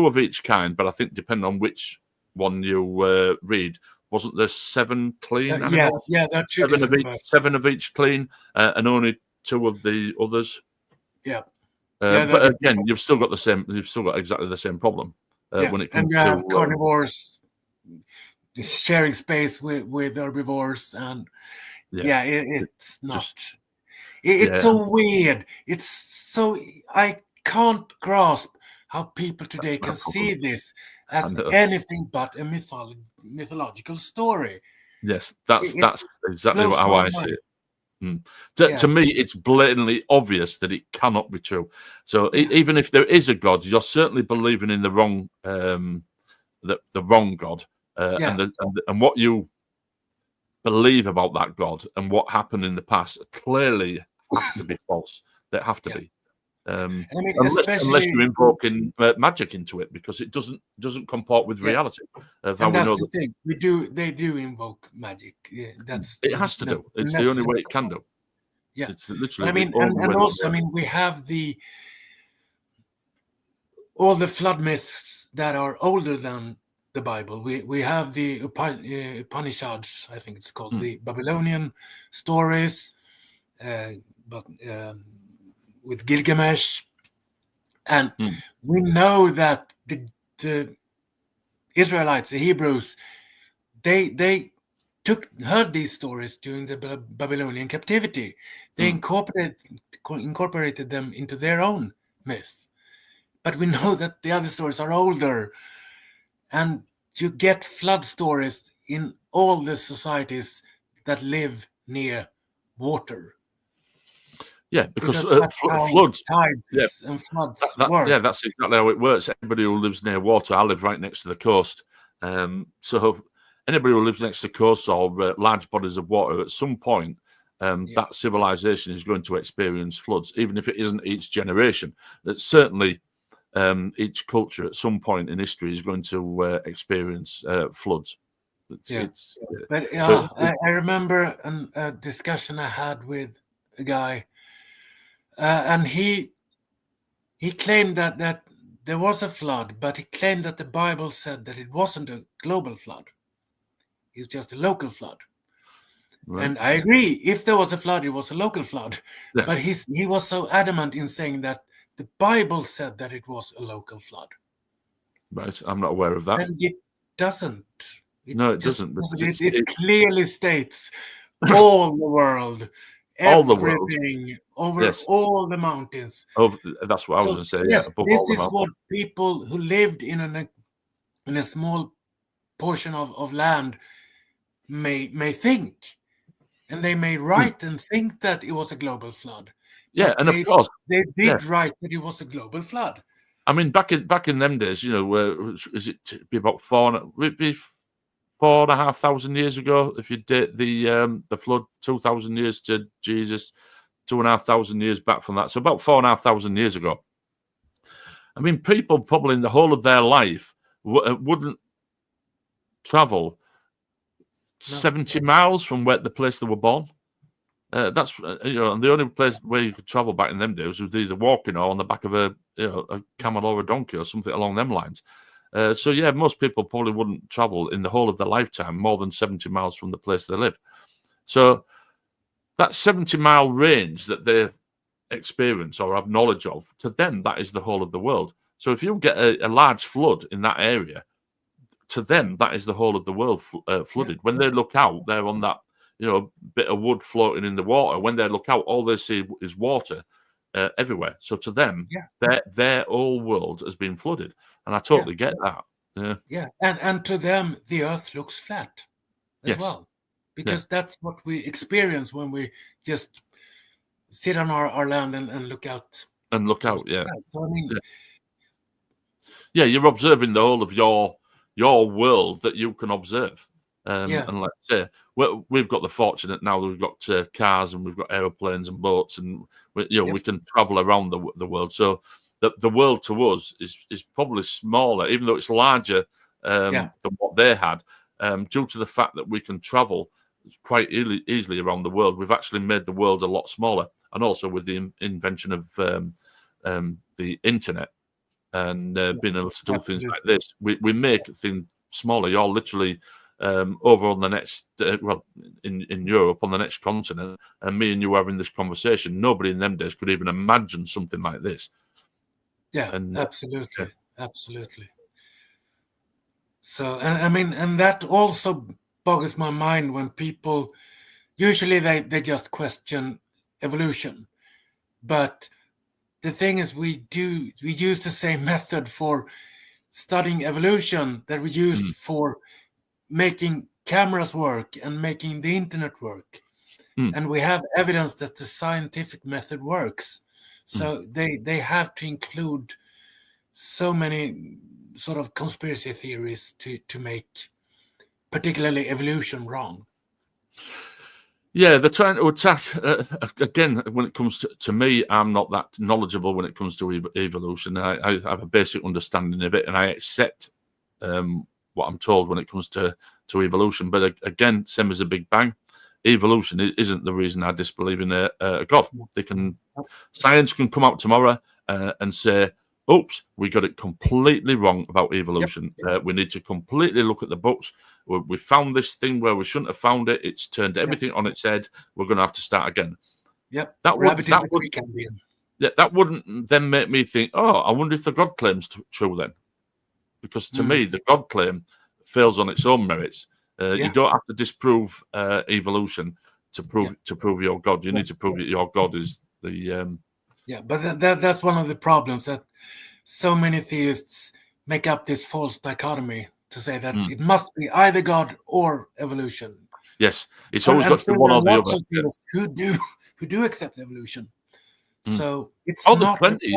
of each kind, but I think depending on which one you read, wasn't there 7 clean animals? Yeah, that's 7 of each clean, and only 2 of the others. Yeah. But again, you've still got exactly the same problem when it comes and you have to carnivores sharing space with herbivores, and it's not. It's so weird. It's so I can't grasp how people today can see this as anything but a mythological story. Yes, that's exactly how I see it. To me, it's blatantly obvious that it cannot be true. So even if there is a God, you're certainly believing in the wrong, the wrong God, and what you believe about that God and what happened in the past clearly have to be false. They have to be. Unless you're invoking magic into it, because it doesn't comport with reality of how we know the thing. They do invoke magic. Yeah, it has to do. It's the only way it can do. Yeah, it's literally. We have all the flood myths that are older than the Bible. We have the Upanishads, I think it's called, the Babylonian stories, but with Gilgamesh, and we know that the Israelites, the Hebrews, they heard these stories during the Babylonian captivity. They incorporated them into their own myths. But we know that the other stories are older, and you get flood stories in all the societies that live near water. Yeah, because floods, tides, and floods work. Yeah, that's exactly how it works. Everybody who lives near water, I live right next to the coast. So anybody who lives next to the coast or large bodies of water, at some point, that civilization is going to experience floods, even if it isn't each generation. That certainly each culture at some point in history is going to experience floods. I remember a discussion I had with a guy, and he claimed that there was a flood, but he claimed that the Bible said that it wasn't a global flood. It was just a local flood. Right. And I agree. If there was a flood, it was a local flood. Yeah. But he was so adamant in saying that the Bible said that it was a local flood. Right. I'm not aware of that. And it doesn't. It doesn't. It clearly states all the world. All the world. Over all the mountains. Oh, that's what I was going to say. Yes, this is what people who lived in a small portion of land may think, and they may write and think that it was a global flood. Yeah, and of course they did write that it was a global flood. I mean, back in them days, is it be about 4,500 years ago? If you date the flood, 2,000 years to Jesus, 2,500 years back from that, so about 4,500 years ago. I mean, people probably in the whole of their life wouldn't travel 70 miles from the place they were born. That's and the only place where you could travel back in them days was either walking or on the back of a camel or a donkey or something along them lines. So yeah, most people probably wouldn't travel in the whole of their lifetime more than 70 miles from the place they live. So that 70-mile range that they experience or have knowledge of, to them that is the whole of the world. So if you get a large flood in that area, to them that is the whole of the world flooded. When they look out, they're on that bit of wood floating in the water. When they look out, all they see is water everywhere. So to them, their whole world has been flooded, and I totally get that. Yeah, and to them, the Earth looks flat as well, because that's what we experience when we just sit on our land and look out. And look out, yeah. So, I mean, you're observing the whole of your world that you can observe. And let's say we've got the fortunate now that we've got cars and we've got aeroplanes and boats, and we can travel around the world. So the world to us is probably smaller, even though it's larger than what they had, due to the fact that we can travel quite easily around the world. We've actually made the world a lot smaller, and also with the invention of the internet and being able to do things like this, we make things smaller. You're literally over on the next, in Europe, on the next continent, and me and you having this conversation. Nobody in them days could even imagine something like this. Yeah, and, absolutely. So, and that also boggles my mind when people, usually they just question evolution. But the thing is, we use the same method for studying evolution that we use for making cameras work and making the internet work. And we have evidence that the scientific method works. So they have to include so many sort of conspiracy theories to make particularly evolution wrong. Yeah, they're trying to attack, again, when it comes to me, I'm not that knowledgeable when it comes to evolution. I have a basic understanding of it, and I accept what I'm told when it comes to evolution. But again, same as a Big Bang, evolution isn't the reason I disbelieve in a God. Science can come out tomorrow and say, oops, we got it completely wrong about evolution. We need to completely look at the books. We found this thing where we shouldn't have found it. It's turned everything on its head. We're going to have to start again. That wouldn't then make me think, oh, I wonder if the God claim's true then. Because to me, the God claim fails on its own merits. You don't have to disprove evolution to prove your God. You need to prove that your God is the... but that's one of the problems, that so many theists make up this false dichotomy to say that it must be either God or evolution. Yes, it's always got to be one or the other. Of theists who do accept evolution. So it's not plenty,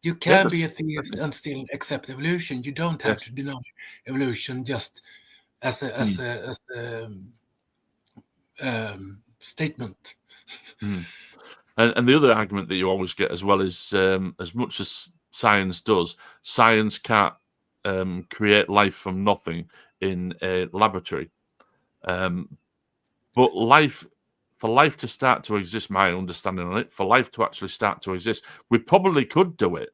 You can be a theist and still accept evolution. You don't have to deny evolution just as a statement. And the other argument that you always get as well is, as much as science does, science can't create life from nothing in a laboratory. But for life to start to exist, my understanding on it, for life to actually start to exist, we probably could do it.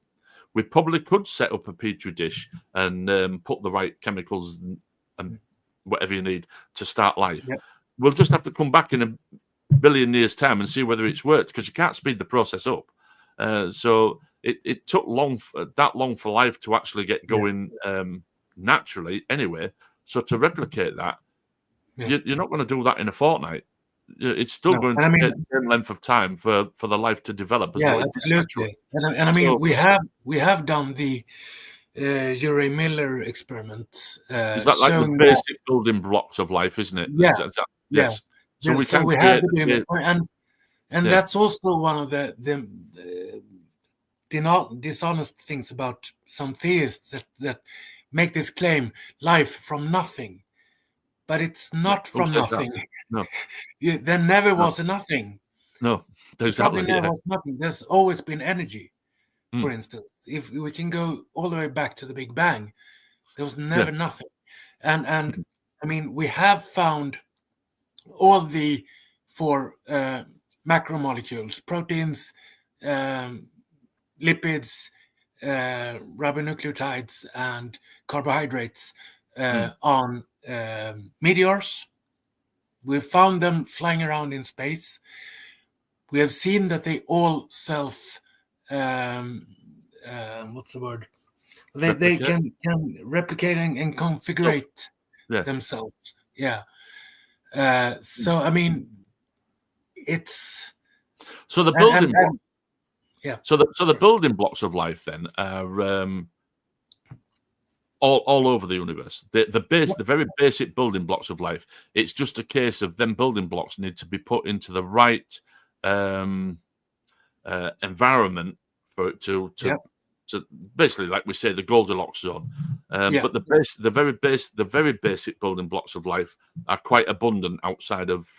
We probably could set up a petri dish and put the right chemicals and whatever you need to start life. We'll just have to come back in a billion years' time and see whether it's worked, because you can't speed the process up. So it took that long for life to actually get going naturally anyway. So to replicate that, you're not going to do that in a fortnight. It's still going to take the same length of time for the life to develop. Absolutely. And I mean, we have done the Urey Miller experiments. Is that like the basic building blocks of life, isn't it? Yes. So we have to do, and that's also one of the dishonest things about some theists that make this claim, life from nothing. But it's not from nothing. No. There never was a nothing. No, probably never was nothing. There's always been energy, for instance. If we can go all the way back to the Big Bang, there was never nothing. And I mean, we have found all the 4 macromolecules, proteins, lipids, ribonucleotides, and carbohydrates on meteors. We've found them flying around in space. We have seen that they all what's the word? They can replicate and configure themselves. So I mean, it's so the building So the building blocks of life then are all over the universe. The very basic building blocks of life. It's just a case of them building blocks need to be put into the right environment for it to basically, like we say, the Goldilocks zone. But the very basic building blocks of life are quite abundant outside of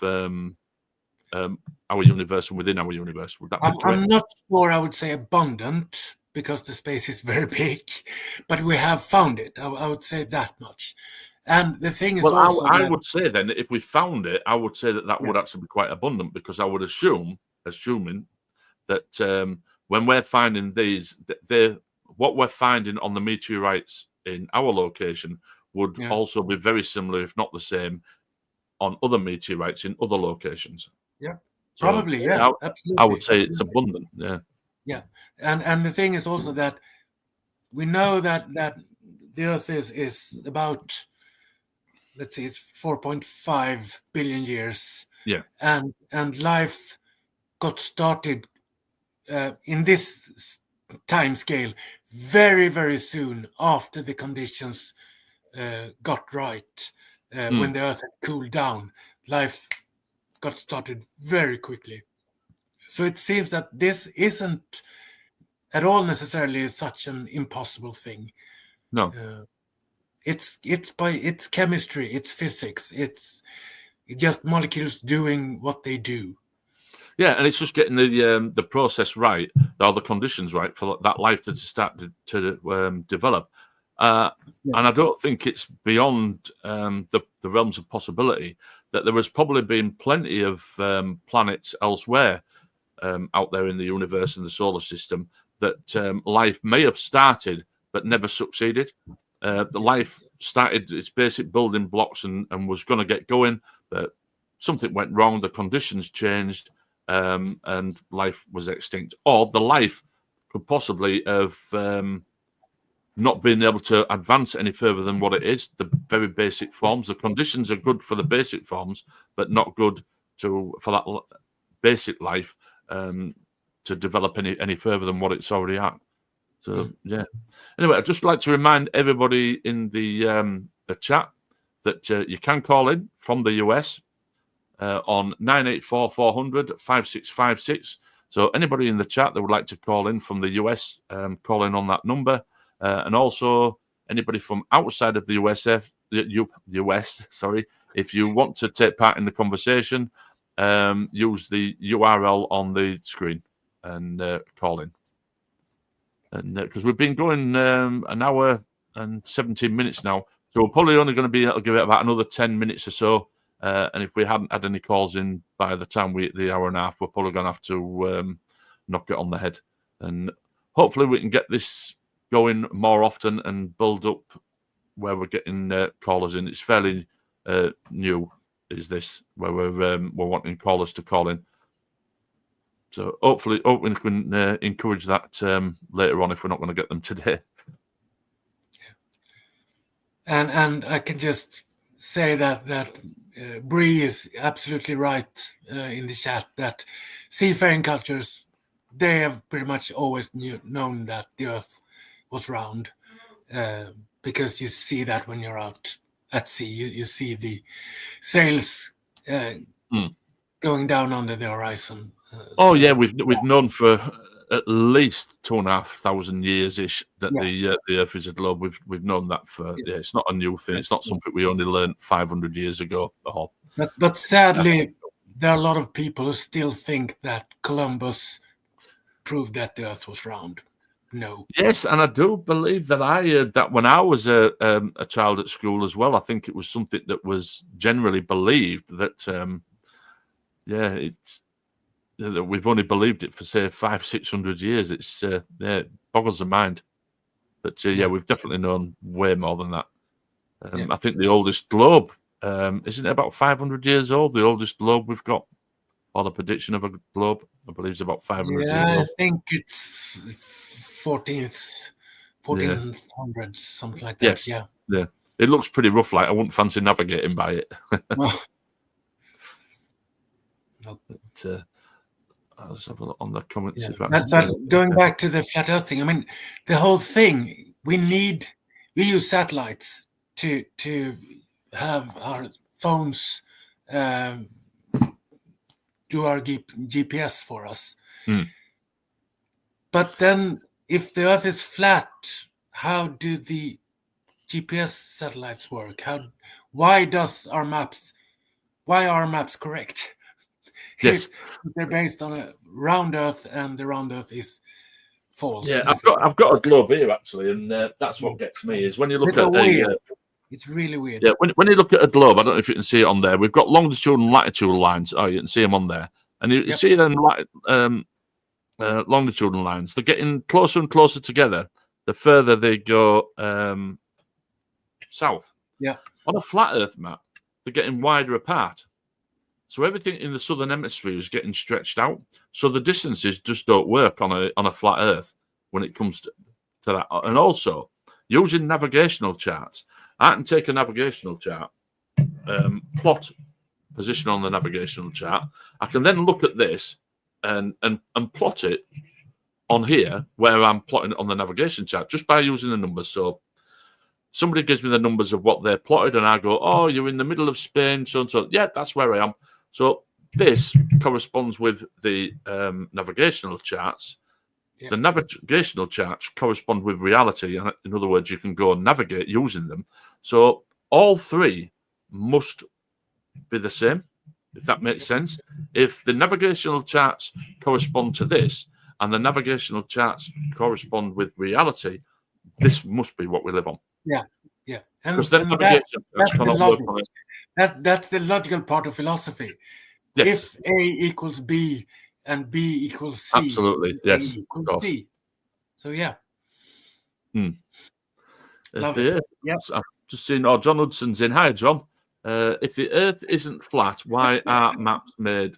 our universe and within our universe. Would that be correct? I'm not sure I would say abundant, because the space is very big, but we have found it. I would say that much. And the thing is well, also I that, would say then, if we found it, I would say that would actually be quite abundant, because I would assuming that when we're finding these, what we're finding on the meteorites in our location would also be very similar, if not the same, on other meteorites in other locations. Yeah, So, probably. Yeah, absolutely. I would say it's abundant. Yeah. Yeah, and the thing is also that we know that the Earth is about, let's see, it's 4.5 billion years. Yeah. And life got started in this time scale very, very soon after the conditions got right. When the Earth had cooled down, life got started very quickly. So it seems that this isn't at all necessarily such an impossible thing. No. It's chemistry, it's physics, it's just molecules doing what they do. Yeah, and it's just getting the process right, or the conditions right for that life to start to develop. And I don't think it's beyond the realms of possibility that there has probably been plenty of planets elsewhere out there in the universe and the solar system that life may have started but never succeeded. The life started its basic building blocks and was going to get going, but something went wrong, the conditions changed, and life was extinct. Or the life could possibly have not been able to advance any further than what it is, the very basic forms. The conditions are good for the basic forms, but not good for that basic life to develop any further than what it's already at. So, yeah. Anyway, I'd just like to remind everybody in the chat that you can call in from the US on 984-400-5656. So anybody in the chat that would like to call in from the US, call in on that number. And also anybody from outside of the US, if you want to take part in the conversation, use the URL on the screen and call in. And because we've been going an hour and 17 minutes now, so we're probably only going to be able to give it about another 10 minutes or so. And if we hadn't had any calls in by the time we hit the hour and a half, we're probably going to have to knock it on the head. And hopefully we can get this going more often and build up where we're getting callers in. It's fairly new, is this, where we're wanting callers to call in. So hopefully we can encourage that later on if we're not going to get them today. And I can just say that Bree is absolutely right in the chat that seafaring cultures, they have pretty much always known that the Earth was round, because you see that when you're out at sea. You see the sails going down under the horizon. Yeah, we've known for at least 2,500 years-ish that the Earth is a globe. We've known that for it's not a new thing. It's not something we only learned 500 years ago. But sadly, there are a lot of people who still think that Columbus proved that the Earth was round. No. Yes, and I do believe that I heard that when I was a child at school as well. I think it was something that was generally believed that it's. We've only believed it for say 500-600 years. It's it boggles the mind. But we've definitely known way more than that. I think the oldest globe isn't it about 500 years old? The oldest globe we've got, or the prediction of a globe, I believe, is about 500 years old. I think it's 1400s, something like that. Yes. Yeah. It looks pretty rough. Like I wouldn't fancy navigating by it. Nope. But, I'll just have a look on the comments. But going back to the flat Earth thing, I mean, the whole thing, we use satellites to have our phones do our GPS for us. But then if the Earth is flat, how do the GPS satellites work? Why are maps correct? Yes, they're based on a round Earth, and the round Earth is false. Yeah, I've got a globe here actually, and that's what gets me is when you look at It's really weird. Yeah, when you look at a globe, I don't know if you can see it on there. We've got longitude and latitude lines. Oh, you can see them on there, and you see them longitudinal lines. They're getting closer and closer together the further they go south. Yeah. On a flat Earth map, they're getting wider apart. So everything in the southern hemisphere is getting stretched out. So the distances just don't work on a flat Earth when it comes to that. And also, using navigational charts, I can take a navigational chart, plot position on the navigational chart. I can then look at this and plot it on here where I'm plotting it on the navigation chart just by using the numbers. So somebody gives me the numbers of what they're plotted, and I go, oh, you're in the middle of Spain, so and so. Yeah, that's where I am. So this corresponds with the navigational charts. Yeah. The navigational charts correspond with reality. And in other words, you can go and navigate using them. So all three must be the same, if that makes sense. If the navigational charts correspond to this and the navigational charts correspond with reality, this must be what we live on. Yeah, yeah. And that's the logical part of philosophy. Yes. If A equals B and B equals C. Absolutely, yes. A equals B. So, yeah. I've just seen, John Hudson's in. Hi, John. If the Earth isn't flat, why are maps made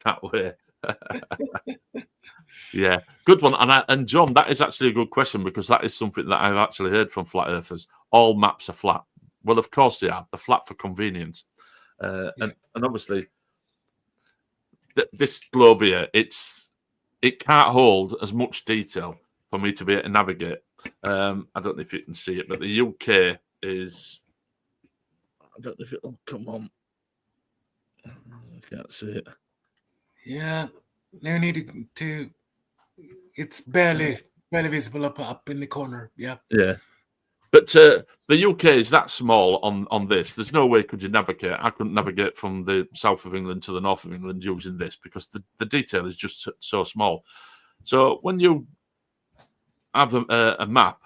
that way? Yeah, good one. And John, that is actually a good question, because that is something that I've actually heard from flat earthers. All maps are flat. Well, of course they are. They're flat for convenience. And obviously, this globe here, it can't hold as much detail for me to be able to navigate. I don't know if you can see it, but the UK is... I don't know if it'll come on. I can't see it. Yeah, no need to. It's barely visible up in the corner. Yeah. Yeah. But the UK is that small on this. There's no way could you navigate. I couldn't navigate from the south of England to the north of England using this, because the detail is just so small. So when you have a map,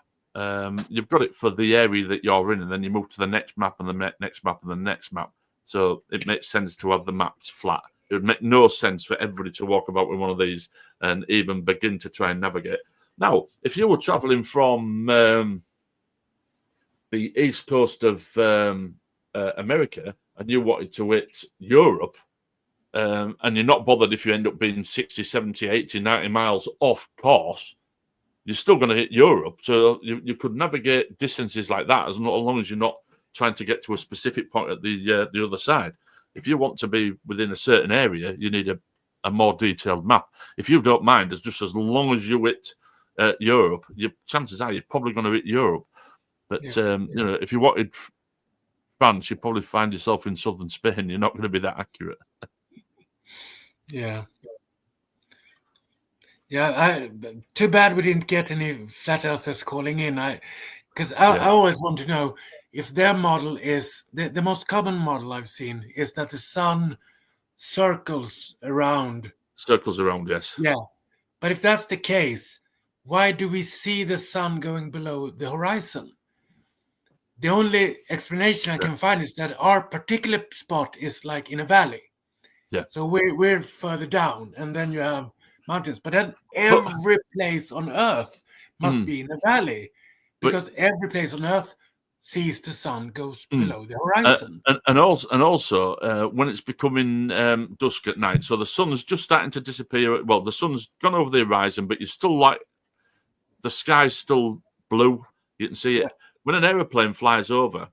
you've got it for the area that you're in, and then you move to the next map and the next map and the next map. So it makes sense to have the maps flat. It would make no sense for everybody to walk about with one of these and even begin to try and navigate. Now, if you were traveling from the east coast of America and you wanted to hit Europe, and you're not bothered if you end up being 60, 70, 80, 90 miles off course, you're still going to hit Europe. So you could navigate distances like that as long as you're not trying to get to a specific point at the other side. If you want to be within a certain area, you need a more detailed map. If you don't mind, as long as you hit Europe, your chances are you're probably going to hit Europe. But if you wanted France, you'd probably find yourself in southern Spain. You're not going to be that accurate. Yeah. Yeah, too bad we didn't get any flat earthers calling in. Because I always want to know if their model is the most common model I've seen is that the sun circles around. Circles around, yes. Yeah, but if that's the case, why do we see the sun going below the horizon? The only explanation I can find is that our particular spot is like in a valley. Yeah. So we're further down, and then you have mountains. But then every place on Earth must be in a valley, because every place on Earth sees the sun goes below the horizon. And also when it's becoming dusk at night, so the sun's just starting to disappear. Well, the sun's gone over the horizon, but you're still like the sky's still blue. You can see it. When an aeroplane flies over,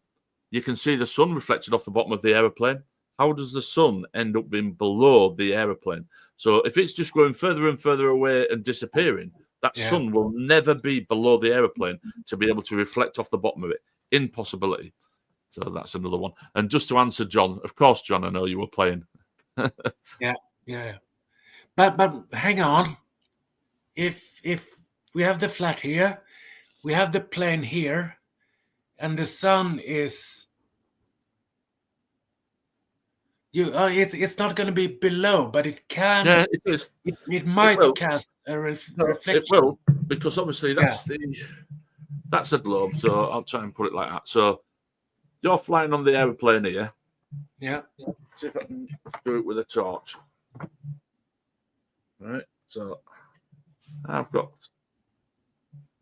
you can see the sun reflected off the bottom of the aeroplane. How does the sun end up being below the aeroplane? So if it's just going further and further away and disappearing, that sun will never be below the aeroplane to be able to reflect off the bottom of it. Impossibility. So that's another one. And just to answer John, of course, John, I know you were playing. Yeah. But hang on. If we have the flat here, we have the plane here, and the sun is it's not going to be below, but it can. Yeah, it is. It might cast a reflection. It will, because obviously that's the globe. So I'll try and put it like that. So you're flying on the aeroplane here. Yeah. See if I can do it with a torch. Right. So I've got.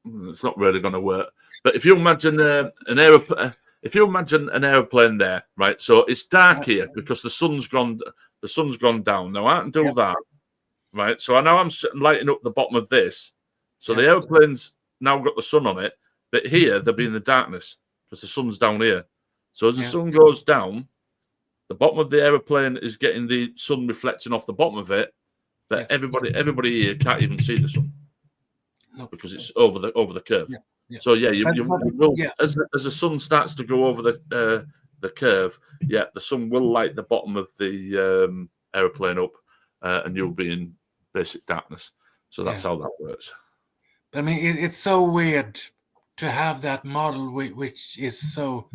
It's not really going to work. But if you imagine an aeroplane there, right? So it's dark here because the sun's gone down. Now I can do that, right? So now I'm lighting up the bottom of this. So the aeroplane's now got the sun on it, but here they'll be in the darkness because the sun's down here. So as the sun goes down, the bottom of the aeroplane is getting the sun reflecting off the bottom of it, but everybody here can't even see the sun because it's over the curve. So you will as the sun starts to go over the curve, the sun will light the bottom of the aeroplane up, and you'll be in basic darkness. So that's how that works. I mean, it's so weird to have that model which is so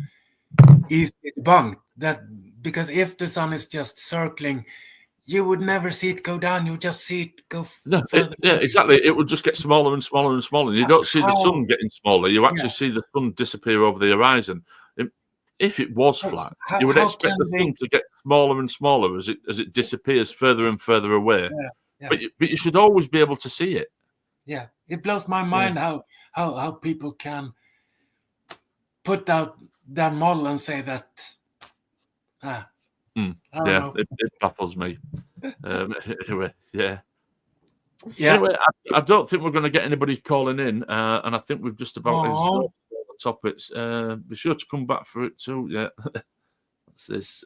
easy debunked, that because if the sun is just circling, you would never see it go down. You would just see it go further. Exactly. It would just get smaller and smaller and smaller. You don't see the sun getting smaller. You actually see the sun disappear over the horizon. If it was flat, you would expect the sun to get smaller and smaller as it disappears further and further away. But you should always be able to see it. Yeah, it blows my mind how people can put out that model and say that. It baffles me. Anyway, Anyway, I don't think we're going to get anybody calling in, and I think we've just about exhausted the topics. Be sure to come back for it too. Yeah, what's this?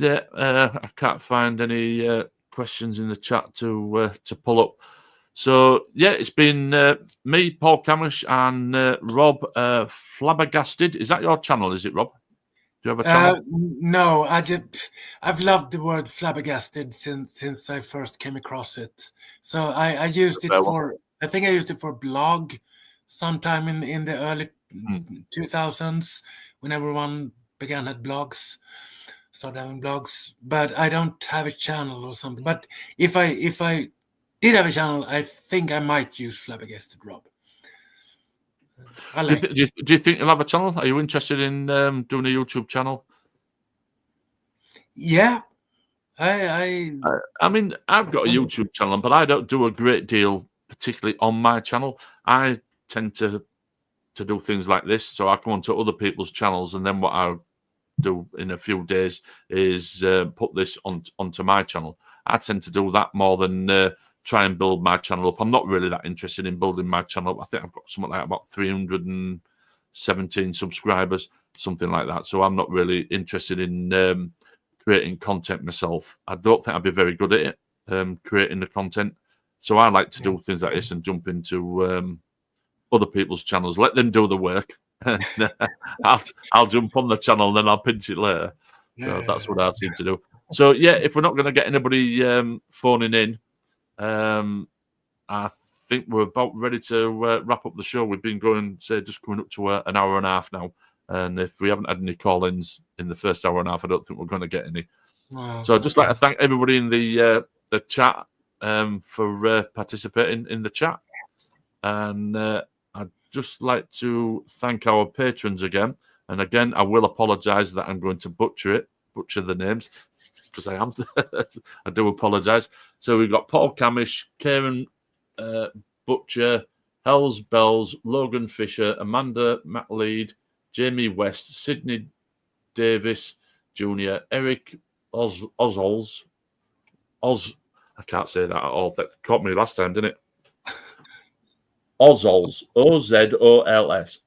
I can't find any questions in the chat to pull up. So it's been me, Paul Cammish, and Rob Flabbergasted. Is that your channel? Is it, Rob? Do you have a channel? No, I've loved the word flabbergasted since I first came across it. So I used it for. I think I used it for blog sometime in the early 2000s when everyone had blogs. Started having blogs, but I don't have a channel or something. But if I did have a channel, I think I might use Flabbergasted Rob. Do you think you'll have a channel? Are you interested in doing a YouTube channel? Yeah. I mean, I've got a YouTube channel, but I don't do a great deal, particularly on my channel. I tend to do things like this. So I come onto other people's channels, and then what I do in a few days is put this onto my channel. I tend to do that more than try and build my channel up. I'm not really that interested in building my channel up. I think I've got something like about 317 subscribers, something like that. So I'm not really interested in creating content myself. I don't think I'd be very good at it, creating the content. So I like to do things like this and jump into other people's channels, let them do the work. And I'll jump on the channel and then I'll pinch it later. So that's what I seem to do. So if we're not going to get anybody phoning in, I think we're about ready to wrap up the show. We've been going, just coming up to an hour and a half now. And if we haven't had any call-ins in the first hour and a half, I don't think we're going to get any. So I'd just like to thank everybody in the chat for participating in the chat. And I'd just like to thank our patrons again. And again, I will apologise that I'm going to butcher the names, because I am. I do apologise. So we've got Paul Cammish, Karen Butcher, HellsBells, Logan Fisher, Amanda McLeod, Jamie West, Sydney Davis Jr., Eric Ozols. I can't say that at all. That caught me last time, didn't it? Ozols, Ozols,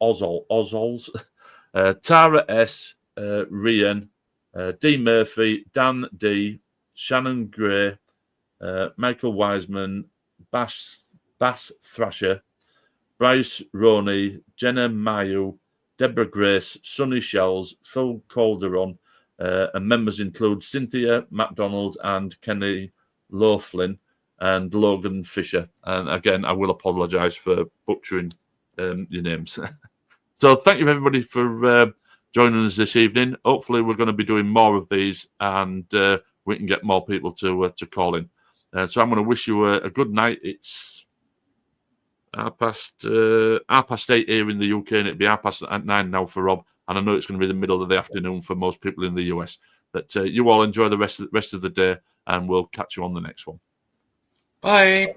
Ozols. Tara S, Rion, D. Murphy, Dan D, Shannon Gray, Michael Wiseman, Bassthrasher, Bryce Ronee, Jena Miyu, Deborah Grace, Sonny Shells, Phil Calderone, and members include Cynthia, McDonald, and Kenny Laughlin, and Logan Fisher. And again, I will apologise for butchering your names. So thank you, everybody, for joining us this evening. Hopefully, we're going to be doing more of these, and we can get more people to call in. So I'm going to wish you a good night. It's half past 8 here in the UK, and it'd be 9:30 now for Rob. And I know it's going to be the middle of the afternoon for most people in the US. But you all enjoy the rest of the day, and we'll catch you on the next one. Bye.